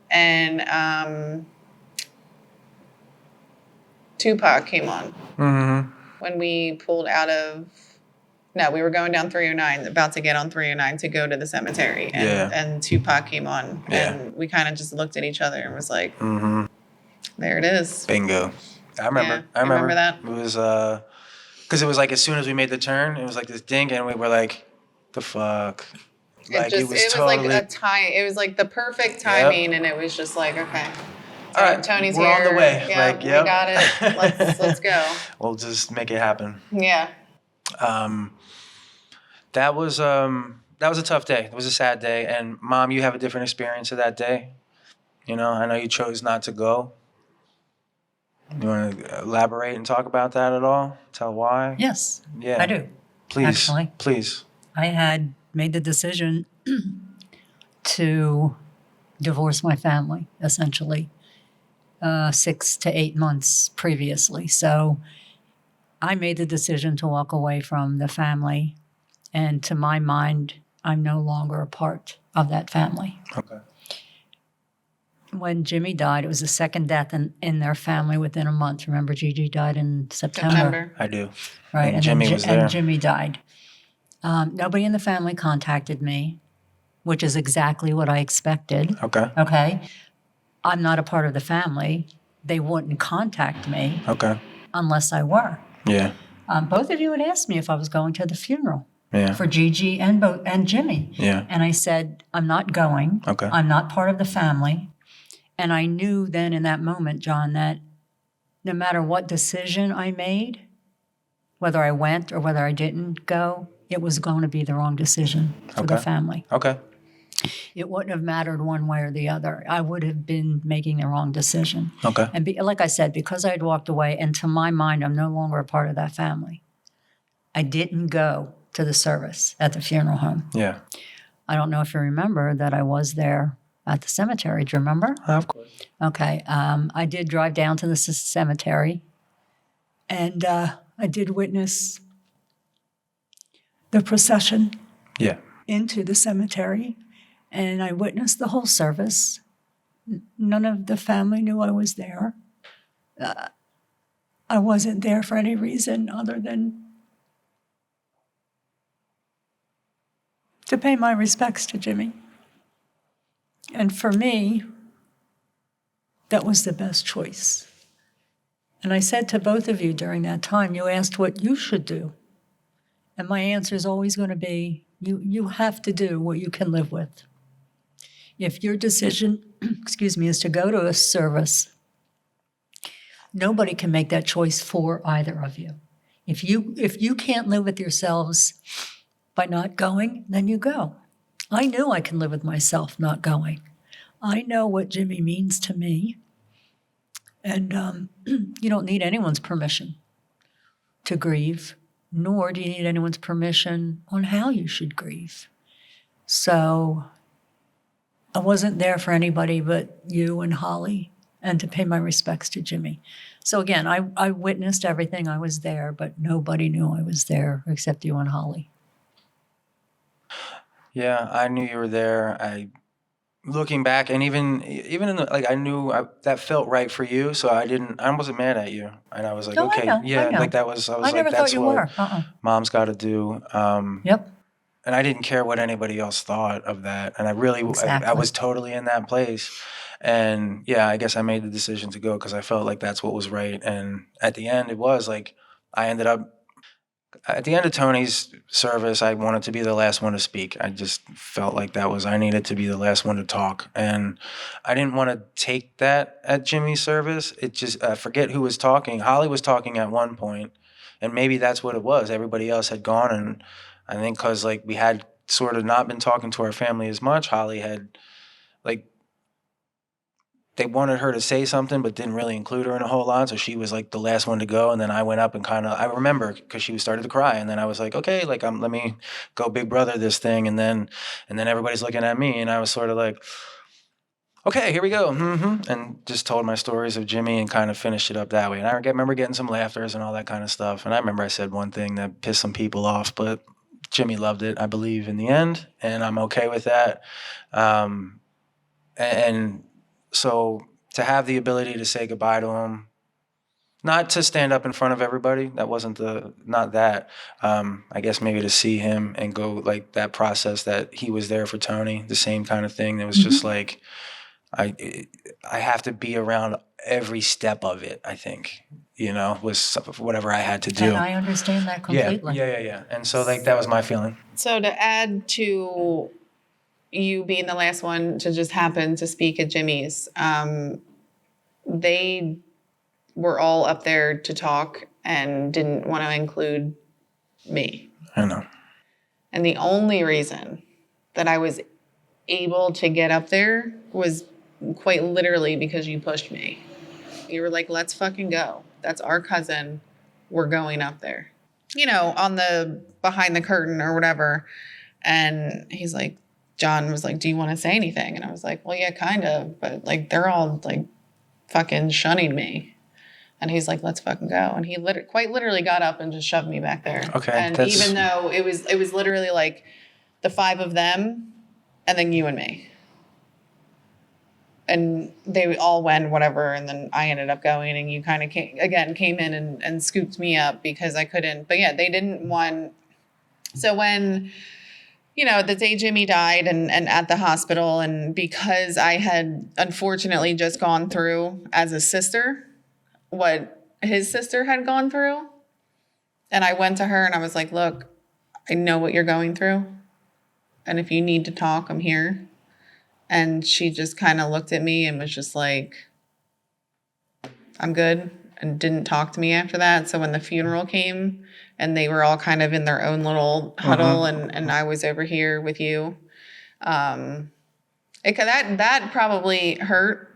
C: And Tupac came on. Mm-hmm. When we pulled out of... No, we were going down 309, about to get on 309 to go to the cemetery. And Tupac came on. Yeah. And we kind of just looked at each other and was like, there it is.
B: Bingo. I remember.
C: Yeah, I remember that.
B: It was... Because it was like as soon as we made the turn, it was like this ding, and we were like, "The fuck!"
C: Like it was totally... like a time. It was like the perfect timing, and it was just like, okay,
B: all right,
C: Tony's
B: we're
C: here.
B: on the way.
C: Yeah,
B: like, yep.
C: We got it. Let's go.
B: We'll just make it happen.
C: Yeah.
B: That was a tough day. It was a sad day, and Mom, you have a different experience of that day. You know, I know you chose not to go. You want to elaborate and talk about that at all? Tell why?
A: Yes,
B: yeah,
A: I do.
B: Please,
A: actually.
B: Please.
A: I had made the decision to divorce my family, essentially, 6 to 8 months previously. So I made the decision to walk away from the family, and to my mind, I'm no longer a part of that family.
B: Okay.
A: When Jimmy died, it was the second death in their family within a month. Remember, Gigi died in September.
B: I do.
A: Right,
B: and Jimmy was there.
A: And Jimmy died. Nobody in the family contacted me, which is exactly what I expected. Okay. I'm not a part of the family. They wouldn't contact me.
B: Okay.
A: Unless I were.
B: Yeah.
A: Both of you had asked me if I was going to the funeral.
B: Yeah.
A: For Gigi and Jimmy.
B: Yeah.
A: And I said, I'm not going.
B: Okay.
A: I'm not part of the family. And I knew then in that moment, John, that no matter what decision I made, whether I went or whether I didn't go, it was going to be the wrong decision for the family.
B: Okay.
A: It wouldn't have mattered one way or the other. I would have been making the wrong decision.
B: Okay.
A: And like I said, because I'd walked away, and to my mind, I'm no longer a part of that family. I didn't go to the service at the funeral home.
B: Yeah.
A: I don't know if you remember that I was there at the cemetery. Do you remember?
B: Of course.
A: Okay. I did drive down to the cemetery, and I did witness the procession
B: Yeah.
A: into the cemetery, and I witnessed the whole service. None of the family knew I was there. I wasn't there for any reason other than to pay my respects to Jimmy. And for me, that was the best choice. And I said to both of you during that time, you asked what you should do. And my answer is always going to be, you have to do what you can live with. If your decision, is to go to a service, nobody can make that choice for either of you. If you can't live with yourselves by not going, then you go. I knew I can live with myself not going. I know what Jimmy means to me. And you don't need anyone's permission to grieve, nor do you need anyone's permission on how you should grieve. So I wasn't there for anybody but you and Holly, and to pay my respects to Jimmy. So again, I witnessed everything. I was there, but nobody knew I was there except you and Holly.
B: Yeah, I knew you were there. Looking back, and even in the, like, I knew that felt right for you, so I wasn't mad at you, and I was like,
A: No, I
B: okay,
A: know,
B: yeah,
A: I know.
B: like that was, I was
A: I never
B: like,
A: thought
B: that's
A: you
B: what
A: were.
B: mom's got to do.
A: Yep.
B: And I didn't care what anybody else thought of that, and I really, I
A: Exactly.
B: was totally in that place, and yeah, I guess I made the decision to go because I felt like that's what was right, and at the end, it was like I ended up. At the end of Tony's service, I wanted to be the last one to speak. I just felt like I needed to be the last one to talk. And I didn't want to take that at Jimmy's service. It just, I forget who was talking. Holly was talking at one point, and maybe that's what it was. Everybody else had gone. And I think because like we had sort of not been talking to our family as much, Holly had like, they wanted her to say something, but didn't really include her in a whole lot. So she was like the last one to go. And then I went up and I remember because she started to cry. And then I was like, okay, like let me go big brother this thing. And then everybody's looking at me. And I was sort of like, okay, here we go. And just told my stories of Jimmy and kind of finished it up that way. And I remember getting some laughters and all that kind of stuff. And I remember I said one thing that pissed some people off, but Jimmy loved it, I believe, in the end. And I'm okay with that. And so to have the ability to say goodbye to him, not to stand up in front of everybody, that wasn't not that. I guess maybe to see him and go like that process that he was there for Tony, the same kind of thing. That was just like, I have to be around every step of it, I think, was whatever I had to do.
A: And I understand that completely.
B: Yeah. And so like that was my feeling.
C: So to add to you being the last one to just happen to speak at Jimmy's, they were all up there to talk and didn't want to include me.
B: I know.
C: And the only reason that I was able to get up there was quite literally because you pushed me. You were like, let's fucking go. That's our cousin. We're going up there. On the behind the curtain or whatever. And he's like, John was like, do you want to say anything? And I was like, well, yeah, kind of. But like, they're all like fucking shunning me. And he's like, let's fucking go. And he quite literally got up and just shoved me back there.
B: Okay.
C: And even though it was literally like the five of them and then you and me. And they all went, whatever. And then I ended up going and you kind of came in and scooped me up because I couldn't. But yeah, they didn't want. So when, the day Jimmy died and at the hospital, and because I had unfortunately just gone through as a sister what his sister had gone through, and I went to her and I was like, look, I know what you're going through. And if you need to talk, I'm here. And she just kind of looked at me and was just like, I'm good, and didn't talk to me after that. So when the funeral came and they were all kind of in their own little huddle and I was over here with you, That probably hurt.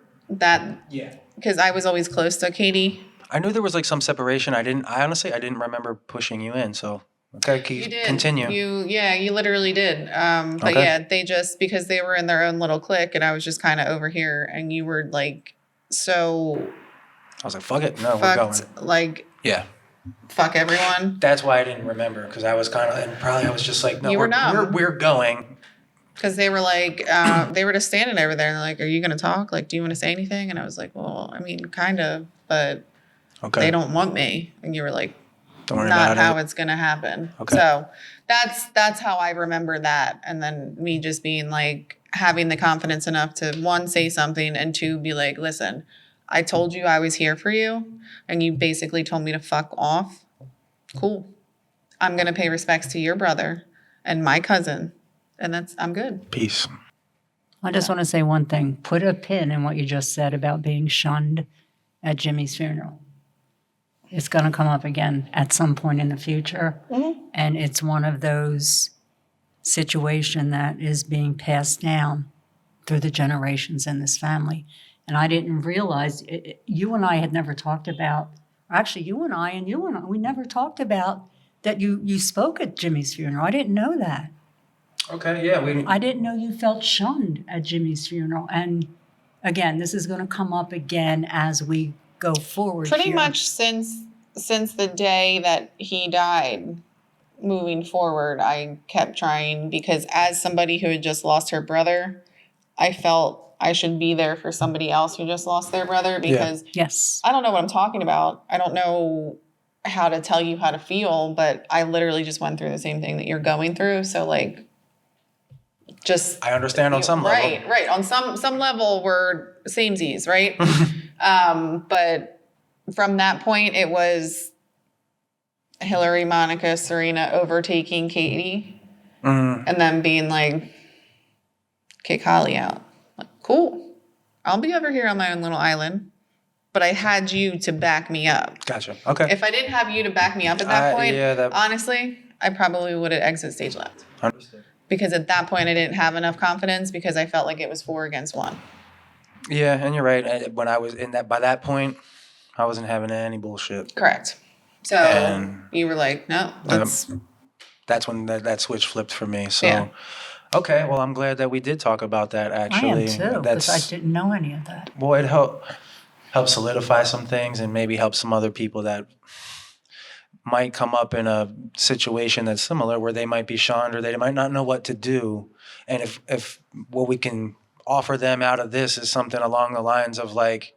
B: Yeah.
C: Because I was always close to Katie.
B: I knew there was like some separation. I honestly didn't remember pushing you in. So, okay,
C: You did.
B: continue.
C: You literally did. But
B: Okay.
C: yeah, they just, because they were in their own little clique and I was just kind of over here and you were like, so
B: I was like, fuck it. No, we're going.
C: fucked, like,
B: Yeah.
C: fuck everyone.
B: That's why I didn't remember, because I was kind of, and probably I was just like, no,
C: You were numb.
B: we're going.
C: Because they were like, they were just standing over there and they're like, are you going to talk? Like, do you want to say anything? And I was like, well, I mean, kind of, but
B: Okay.
C: they don't want me. And you were like,
B: Don't worry
C: not
B: about
C: how
B: it.
C: it's going to happen.
B: Okay.
C: So that's how I remember that. And then me just being like, having the confidence enough to, one, say something, and two, be like, listen, I told you I was here for you and you basically told me to fuck off. Cool. I'm going to pay respects to your brother and my cousin. And I'm good.
B: Peace.
A: I just want to say one thing. Put a pin in what you just said about being shunned at Jimmy's funeral. It's going to come up again at some point in the future.
C: Mm-hmm.
A: And it's one of those situations that is being passed down through the generations in this family. And I didn't realize, you and I had never talked about, actually you and I, we never talked about that you spoke at Jimmy's funeral. I didn't know that.
B: Okay, yeah.
A: I didn't know you felt shunned at Jimmy's funeral. And again, this is going to come up again as we go forward.
C: Pretty
A: here.
C: much since the day that he died, moving forward, I kept trying, because as somebody who had just lost her brother, I felt I should be there for somebody else who just lost their brother, because
A: Yes.
C: I don't know what I'm talking about. I don't know how to tell you how to feel, but I literally just went through the same thing that you're going through. So like, just
B: I understand on some level.
C: Right. On some level, we're samesies, right? But from that point, it was Hillary, Monica, Serena overtaking Katie, and then being like, kick Holly out. Like, cool. I'll be over here on my own little island. But I had you to back me up.
B: Gotcha. Okay.
C: If I didn't have you to back me up at that point, honestly, I probably would have exit stage left.
B: Understood.
C: Because at that point, I didn't have enough confidence, because I felt like it was 4 against 1.
B: Yeah, and you're right. When I was by that point, I wasn't having any bullshit.
C: Correct. So
B: And
C: you were like, no, let's.
B: That's when that switch flipped for me. So,
C: Yeah.
B: Okay, well, I'm glad that we did talk about that, actually.
A: I am too, because I didn't know any of that.
B: Well, it help solidify some things and maybe help some other people that might come up in a situation that's similar, where they might be shunned or they might not know what to do. And if what we can offer them out of this is something along the lines of like,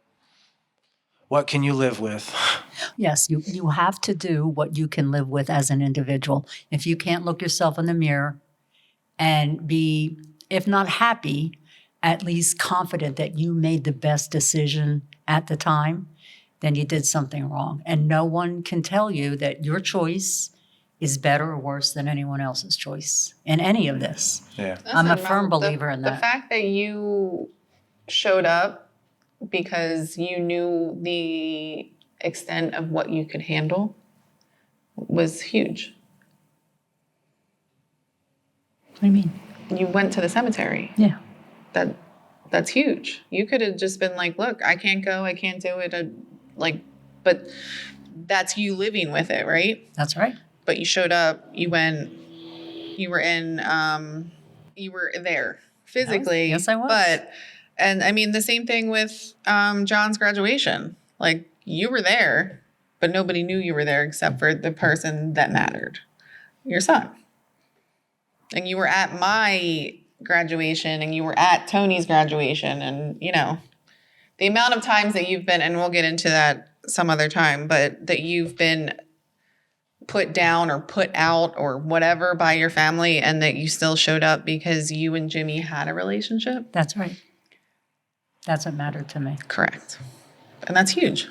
B: what can you live with?
A: Yes, you have to do what you can live with as an individual. If you can't look yourself in the mirror and be, if not happy, at least confident that you made the best decision at the time, then you did something wrong. And no one can tell you that your choice is better or worse than anyone else's choice in any of this.
B: Yeah.
A: I'm a firm believer in that.
C: The fact that you showed up because you knew the extent of what you could handle was huge.
A: What do you mean?
C: You went to the cemetery.
A: Yeah.
C: That's huge. You could have just been like, look, I can't go, I can't do it. But that's you living with it, right?
A: That's right.
C: But you showed up, you went, you were there physically.
A: Yes, I was.
C: And I mean, the same thing with John's graduation. Like, you were there, but nobody knew you were there except for the person that mattered, your son. And you were at my graduation, and you were at Tony's graduation, and the amount of times that you've been, and we'll get into that some other time, but that you've been put down or put out or whatever by your family, and that you still showed up because you and Jimmy had a relationship.
A: That's right. That's what mattered to me.
C: Correct. And that's huge.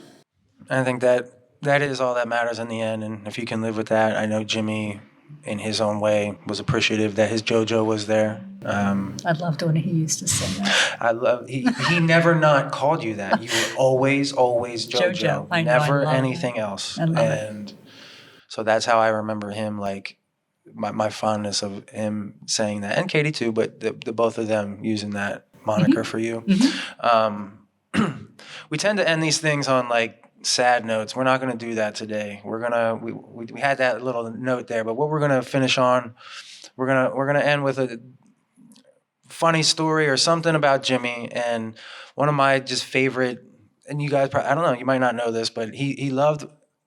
B: I think that is all that matters in the end. And if you can live with that, I know Jimmy, in his own way, was appreciative that his JoJo was there.
A: I loved when he used to sing that.
B: He never not called you that. You were always JoJo.
A: I know,
B: Never
A: I love
B: anything else.
A: I love
B: and so that's how I remember him, like, my fondness of him saying that, and Katie too, but the both of them using that moniker for you. We tend to end these things on like sad notes. We're not going to do that today. We had that little note there, but what we're going to finish on, we're gonna end with a funny story or something about Jimmy. And one of my just favorite, and you guys probably, I don't know, you might not know this, but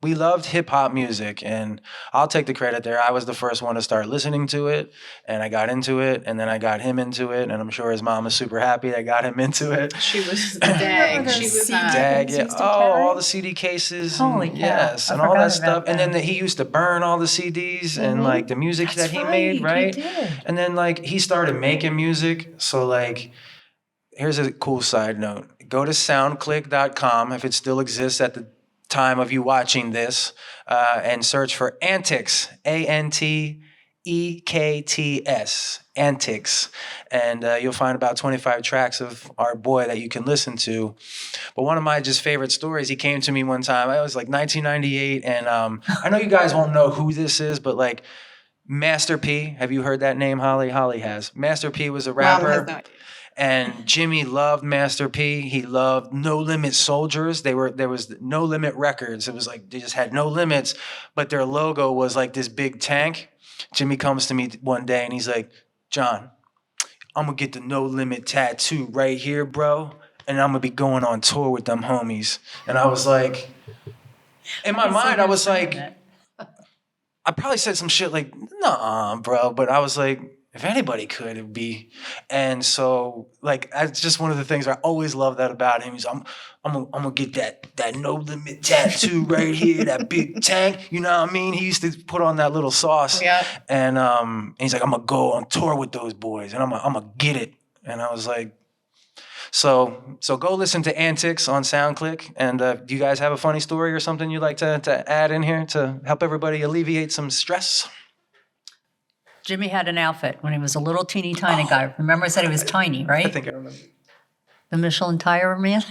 B: we loved hip hop music, and I'll take the credit there. I was the first one to start listening to it, and I got into it, and then I got him into it, and I'm sure his mom is super happy I got him into it.
C: She was dag. She was
B: Dag, yeah. Oh, all the CD cases.
A: Holy cow.
B: Yes, and all that stuff. And then he used to burn all the CDs and like the music that he made, right?
A: He did.
B: And then like he started making music. So like, here's a cool side note. Go to soundclick.com if it still exists at the time of you watching this, and search for Antics, Antekts, Antics, and you'll find about 25 tracks of our boy that you can listen to. But one of my just favorite stories, he came to me one time, it was like 1998, and I know you guys won't know who this is, but like Master P, have you heard that name, Holly? Holly has. Master P was a rapper. And Jimmy loved Master P. He loved No Limit Soldiers. There was No Limit Records. It was like they just had no limits, but their logo was like this big tank. Jimmy comes to me one day and he's like, John, I'm gonna get the No Limit tattoo right here, bro, and I'm gonna be going on tour with them homies. And I was like, in my mind, I was like, I probably said some shit like, nah, bro, but I was like, if anybody could, it'd be. And so, like, it's just one of the things I always love that about him. I'm gonna get that No Limit tattoo right here, that big tank. You know what I mean? He used to put on that little sauce.
C: Yeah.
B: And he's like, I'm gonna go on tour with those boys, and I'm gonna get it. And I was like, so go listen to Antics on SoundClick. And do you guys have a funny story or something you'd like to add in here to help everybody alleviate some stress?
A: Jimmy had an outfit when he was a little teeny tiny guy. Remember I said he was tiny, right?
B: I think I remember.
A: The Michelin Tire Man.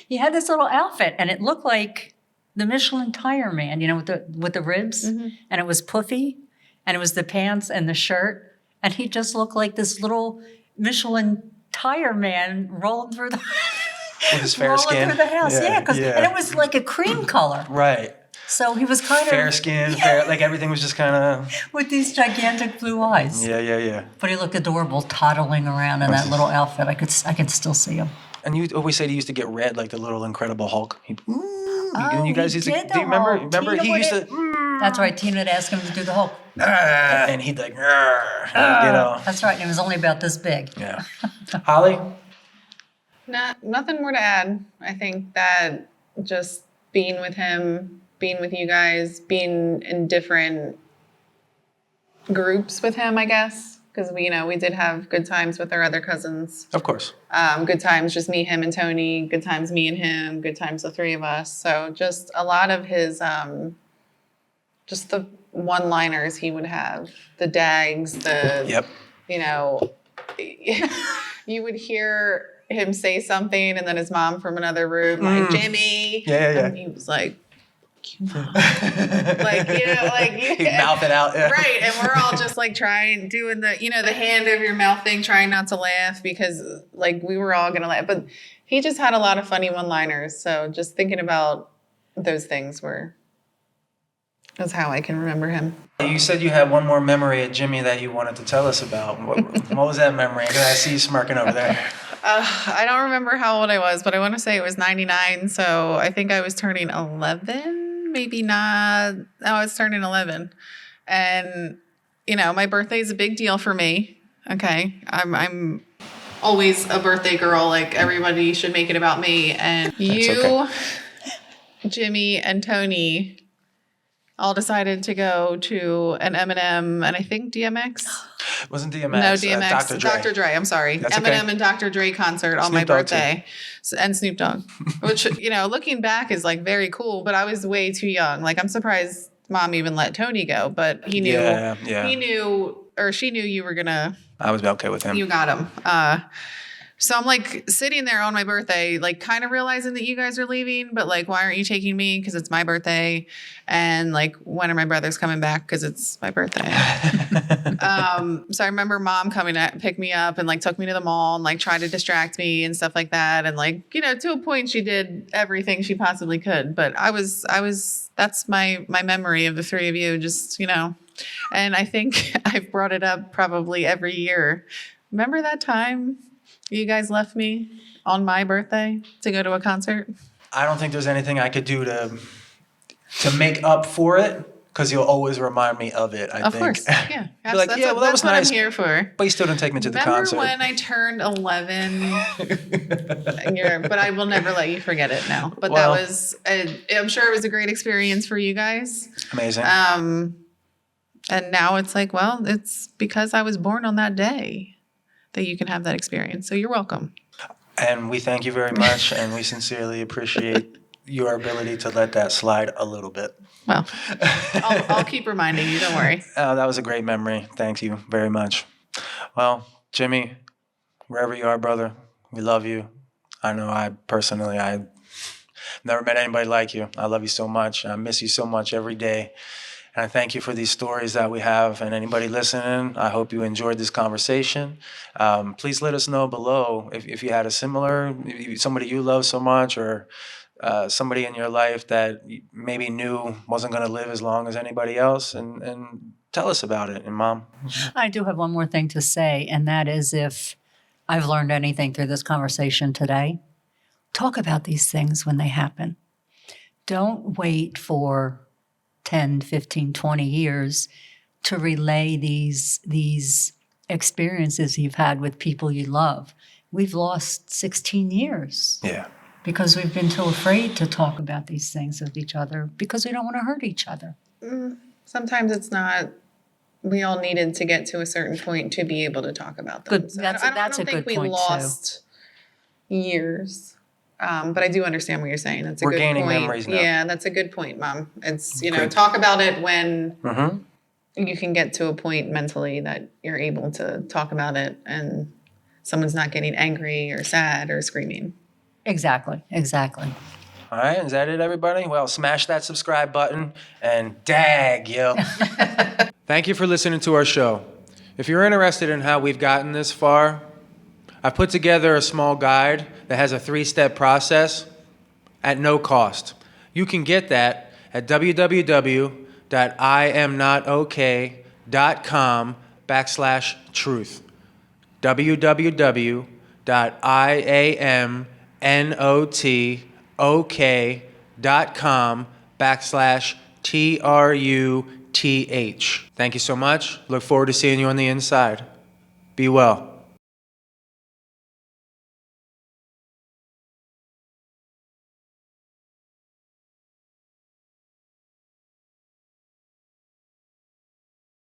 A: He had this little outfit, and it looked like the Michelin Tire Man, you know, with the ribs, and it was puffy, and it was the pants and the shirt, and he just looked like this little Michelin Tire Man rolling through the
B: with his fair skin
A: through the house, and it was like a cream color,
B: right?
A: So he was kind of
B: fair skin, fair, like everything was just kind of
A: with these gigantic blue eyes.
B: Yeah.
A: But he looked adorable, toddling around in that little outfit. I could still see him.
B: And you always said he used to get red like the little Incredible Hulk.
A: Oh,
B: you guys
A: he
B: used to.
A: did
B: Do you remember?
A: Tina
B: He used to.
A: That's right. Tina would ask him to do the Hulk.
B: And he'd like, you know.
A: That's right. And it was only about this big.
B: Yeah. Holly?
C: Nothing more to add. I think that just being with him, being with you guys, being in different groups with him, I guess. Because we did have good times with our other cousins.
B: Of course.
C: Good times, just me, him, and Tony. Good times, me and him. Good times, the three of us. So just a lot of his, just the one-liners he would have, the dags,
B: Yep.
C: You would hear him say something, and then his mom from another room, like, Jimmy.
B: Yeah.
C: And he was like, he'd
B: mouth it out. Yeah.
C: Right. And we're all just like doing the hand over your mouth thing, trying not to laugh because like we were all going to laugh. But he just had a lot of funny one-liners. So just thinking about those things is how I can remember him.
B: You said you had one more memory of Jimmy that you wanted to tell us about. What was that memory? Because I see you smirking over there.
C: I don't remember how old I was, but I want to say it was 99. So I think I was turning 11. Maybe not. No, I was turning 11. And, my birthday is a big deal for me. Okay. I'm always a birthday girl. Like, everybody should make it about me. And Jimmy, and Tony all decided to go to an Eminem and I think DMX.
B: It wasn't DMX.
C: No, DMX.
B: Dr. Dre.
C: Dr. Dre, I'm sorry.
B: That's
C: Eminem
B: okay.
C: and Dr. Dre concert on my birthday. And Snoop Dogg. Which, looking back is like very cool, but I was way too young. Like, I'm surprised Mom even let Tony go, but he knew.
B: Yeah.
C: He knew, or she knew you were going to.
B: I was okay with him.
C: You got him. So I'm like sitting there on my birthday, like kind of realizing that you guys are leaving, but like, why aren't you taking me? Because it's my birthday. And like, when are my brothers coming back? Because it's my birthday. So I remember mom coming to pick me up and like took me to the mall and like tried to distract me and stuff like that. And like, you know, to a point she did everything she possibly could. But that's my memory of the three of you, just, you know. And I think I've brought it up probably every year. Remember that time you guys left me on my birthday to go to a concert?
B: I don't think there's anything I could do to make up for it, because you'll always remind me of it, I think.
C: Of course, yeah.
B: Be like,
C: that's
B: yeah, well, that was
C: what
B: nice.
C: I'm here for.
B: But you still didn't take me to the concert.
C: Remember when I turned 11? But I will never let you forget it now. But
B: Well,
C: that was, I'm sure it was a great experience for you guys.
B: Amazing.
C: And now it's like, well, it's because I was born on that day that you can have that experience. So you're welcome.
B: And we thank you very much, and we sincerely appreciate your ability to let that slide a little bit.
C: Well, I'll keep reminding you. Don't worry.
B: That was a great memory. Thank you very much. Well, Jimmy, wherever you are, brother, we love you. I know I never met anybody like you. I love you so much. I miss you so much every day. And I thank you for these stories that we have. And anybody listening, I hope you enjoyed this conversation. Please let us know below if you had a similar, somebody you love so much, or somebody in your life that maybe knew wasn't going to live as long as anybody else, and tell us about it. And Mom?
A: I do have one more thing to say, and that is, if I've learned anything through this conversation today, talk about these things when they happen. Don't wait for 10, 15, 20 years to relay these experiences you've had with people you love. We've lost 16 years.
B: Yeah.
A: Because we've been too afraid to talk about these things with each other because we don't want to hurt each other.
C: Sometimes it's not. We all needed to get to a certain point to be able to talk about them.
A: Good.
C: So
A: That's
C: I don't
A: a
C: think
A: good
C: we
A: point,
C: lost years. But I do understand what you're saying. That's a
B: We're
C: good
B: gaining
C: point.
B: memories now.
C: Yeah, that's a good point, Mom. It's,
B: Great.
C: talk about it when
B: Mm-hmm.
C: you can get to a point mentally that you're able to talk about it and someone's not getting angry or sad or screaming.
A: Exactly.
B: All right, is that it, everybody? Well, smash that subscribe button and dag, yo. Thank you for listening to our show. If you're interested in how we've gotten this far, I've put together a small guide that has a 3-step process at no cost. You can get that at www.iamnotok.com/truth. www.iamnotok.com/truth. Thank you so much. Look forward to seeing you on the inside. Be well.